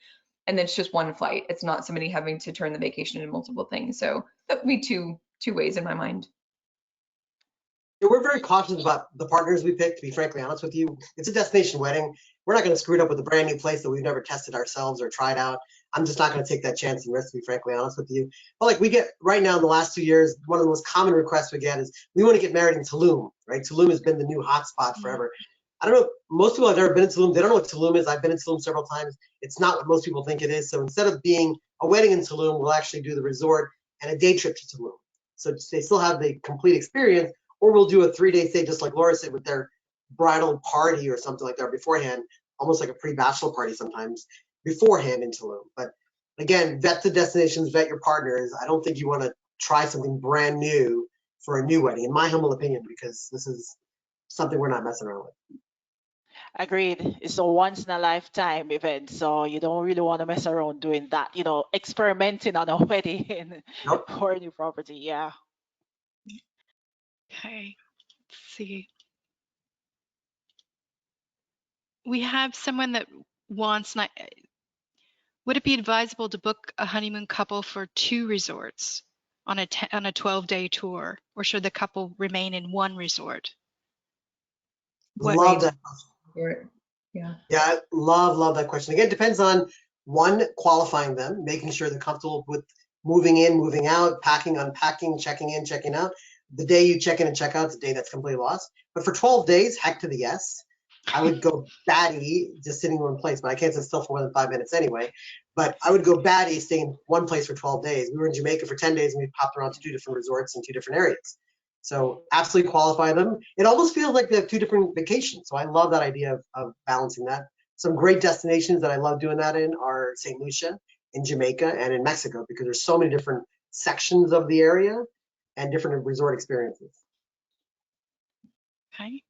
then it's just one flight. It's not somebody having to turn the vacation into multiple things. So that would be two ways in my mind. Yeah, we're very cautious about the partners we pick, to be frankly honest with you. It's a destination wedding. We're not going to screw it up with a brand new place that we've never tested ourselves or tried out. I'm just not going to take that chance and risk, to be frankly honest with you. But like we get right now in the last 2 years, one of the most common requests we get is we want to get married in Tulum, right? Tulum has been the new hotspot forever. I don't know, most people have never been in Tulum. They don't know what Tulum is. I've been in Tulum several times. It's not what most people think it is. So instead of being a wedding in Tulum, we'll actually do the resort and a day trip to Tulum. So they still have the complete experience. Or we'll do a 3-day stay, just like Laura said, with their bridal party or something like that beforehand, almost like a pre-bachelor party sometimes beforehand in Tulum. But again, vet the destinations, vet your partners. I don't think you want to try something brand new for a new wedding, in my humble opinion, because this is something we're not messing around with. Agreed. It's a once in a lifetime event, so you don't really want to mess around doing that, experimenting on a wedding Nope. or a new property. Yeah. Okay, let's see. We have someone that wants, would it be advisable to book a honeymoon couple for 2 resorts on a 12-day tour, or should the couple remain in one resort? Love that question. Yeah, love that question. Again, it depends on, one, qualifying them, making sure they're comfortable with moving in, moving out, packing, unpacking, checking in, checking out. The day you check in and check out is the day that's completely lost. But for 12 days, heck to the yes. I would go batty just sitting in one place, but I can't sit still for more than 5 minutes anyway. But I would go batty staying in one place for 12 days. We were in Jamaica for 10 days and we popped around to 2 different resorts in 2 different areas. So absolutely qualify them. It almost feels like they have 2 different vacations. So I love that idea of balancing that. Some great destinations that I love doing that in are St. Lucia, in Jamaica, and in Mexico, because there's so many different sections of the area and different resort experiences. Okay.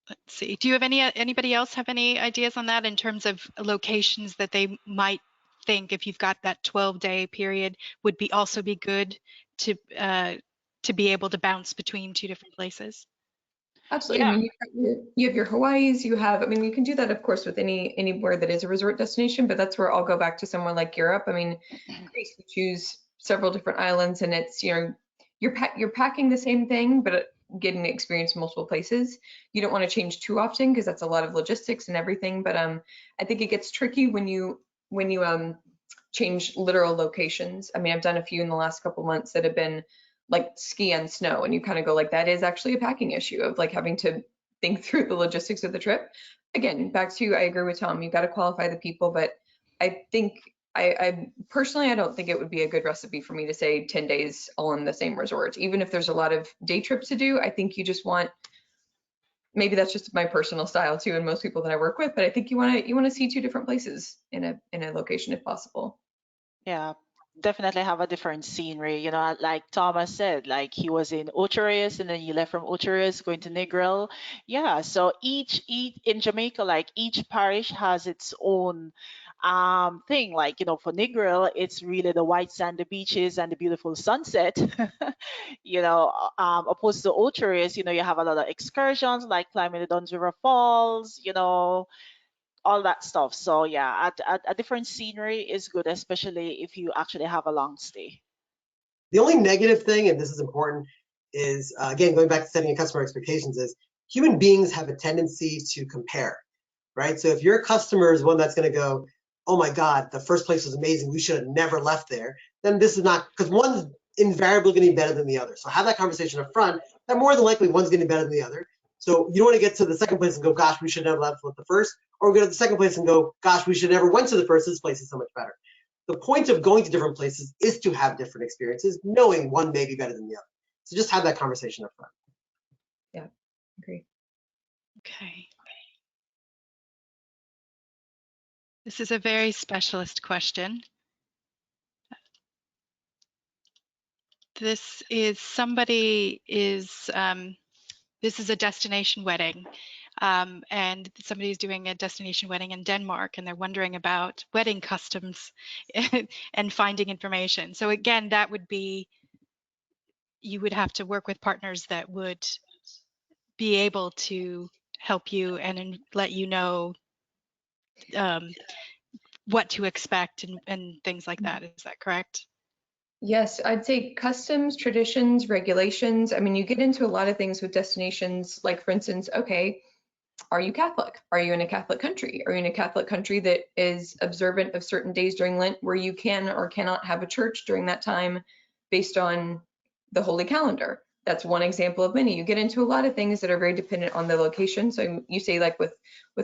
Let's see. Do you have anybody else have any ideas on that in terms of locations that they might think, if you've got that 12-day period, would also be good to be able to bounce between 2 different places? Absolutely. Yeah. I mean, you have your Hawaii's, I mean, you can do that, of course, with anywhere that is a resort destination, but that's where I'll go back to somewhere like Europe. I mean, Greece, we choose several different islands, and it's, you're packing the same thing, but getting to experience multiple places. You don't want to change too often because that's a lot of logistics and everything. But I think it gets tricky when you change literal locations. I mean, I've done a few in the last couple months that have been like ski and snow, and you kind of go like, that is actually a packing issue of like having to think through the logistics of the trip. Again, back to, I agree with Tom, you got to qualify the people, but I think I personally, I don't think it would be a good recipe for me to say 10 days all in the same resort. Even if there's a lot of day trips to do, I think you just want, maybe that's just my personal style too, and most people that I work with, but I think you want to see 2 different places in a location if possible. Yeah, definitely have a different scenery. You know, like Thomas said, like he was in Ocherius and then you left from Ocherius going to Negril. Yeah, so each in Jamaica, like each parish has its own thing. Like, you know, for Negril, it's really the white sandy beaches and the beautiful sunset. You know, opposed to Ocherius, you know, you have a lot of excursions like climbing the Duns River Falls, you know, all that stuff. So yeah, a different scenery is good, especially if you actually have a long stay. The only negative thing, and this is important, is again, going back to setting customer expectations, is human beings have a tendency to compare, right? So if your customer is one that's going to go, oh my God, the first place was amazing, we should have never left there, then this is not, because one's invariably going to be better than the other. So have that conversation up front, that more than likely one's going to be better than the other. So you don't want to get to the second place and go, gosh, we should never left with the first, or go to the second place and go, gosh, we should never went to the first, this place is so much better. The point of going to different places is to have different experiences, knowing one may be better than the other. So just have that conversation up front. Yeah, agree. Okay. This is a very specialist question. This is this is a destination wedding, and somebody's doing a destination wedding in Denmark, and they're wondering about wedding customs and finding information. So again, that would be, you would have to work with partners that would be able to help you and let you know what to expect and things like that. Is that correct? Yes, I'd say customs, traditions, regulations. I mean, you get into a lot of things with destinations, like for instance, okay, are you Catholic? Are you in a Catholic country? Are you in a Catholic country that is observant of certain days during Lent where you can or cannot have a church during that time based on the Holy Calendar? That's one example of many. You get into a lot of things that are very dependent on the location. So you say like with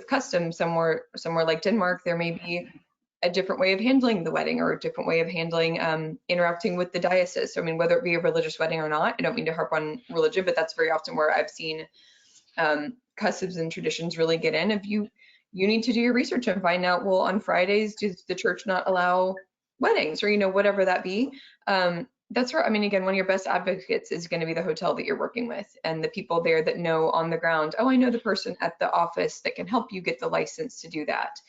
customs, somewhere like Denmark, there may be a different way of handling the wedding or a different way of handling interacting with the diocese. So, I mean, whether it be a religious wedding or not, I don't mean to harp on religion, but that's very often where I've seen customs and traditions really get in. If you need to do your research and find out, well, on Fridays, does the church not allow weddings, or, you know, whatever that be. That's right. I mean, again, one of your best advocates is going to be the hotel that you're working with and the people there that know on the ground, oh, I know the person at the office that can help you get the license to do that.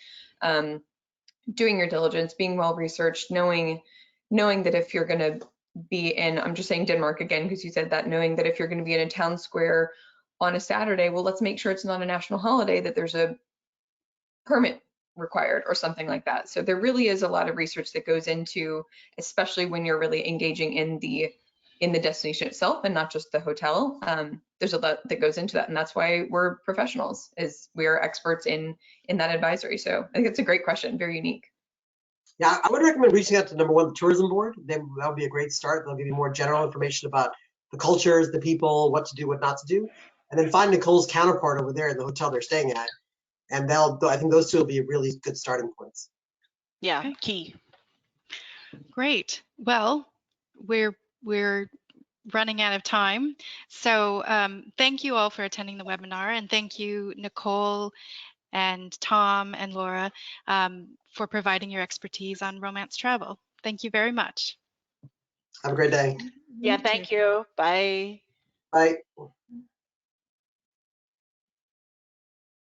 Doing your diligence, being well researched, knowing that if you're going to be in, I'm just saying Denmark again, because you said that, knowing that if you're going to be in a town square on a Saturday, well, let's make sure it's not a national holiday, that there's a permit required or something like that. So there really is a lot of research that goes into, especially when you're really engaging in the destination itself and not just the hotel. There's a lot that goes into that, and that's why we're professionals, is we are experts in that advisory. So I think it's a great question, very unique. Yeah, I would recommend reaching out to number one, the tourism board. That would be a great start. They'll give you more general information about the cultures, the people, what to do, what not to do. And then find Nicole's counterpart over there in the hotel they're staying at And I think those two will be really good starting points. Yeah, Okay. key. Great. Well, we're running out of time. So thank you all for attending the webinar, and thank you, Nicole and Tom and Laura, for providing your expertise on romance travel. Thank you very much. Have a great day. Yeah, You too. thank you. Bye. Bye.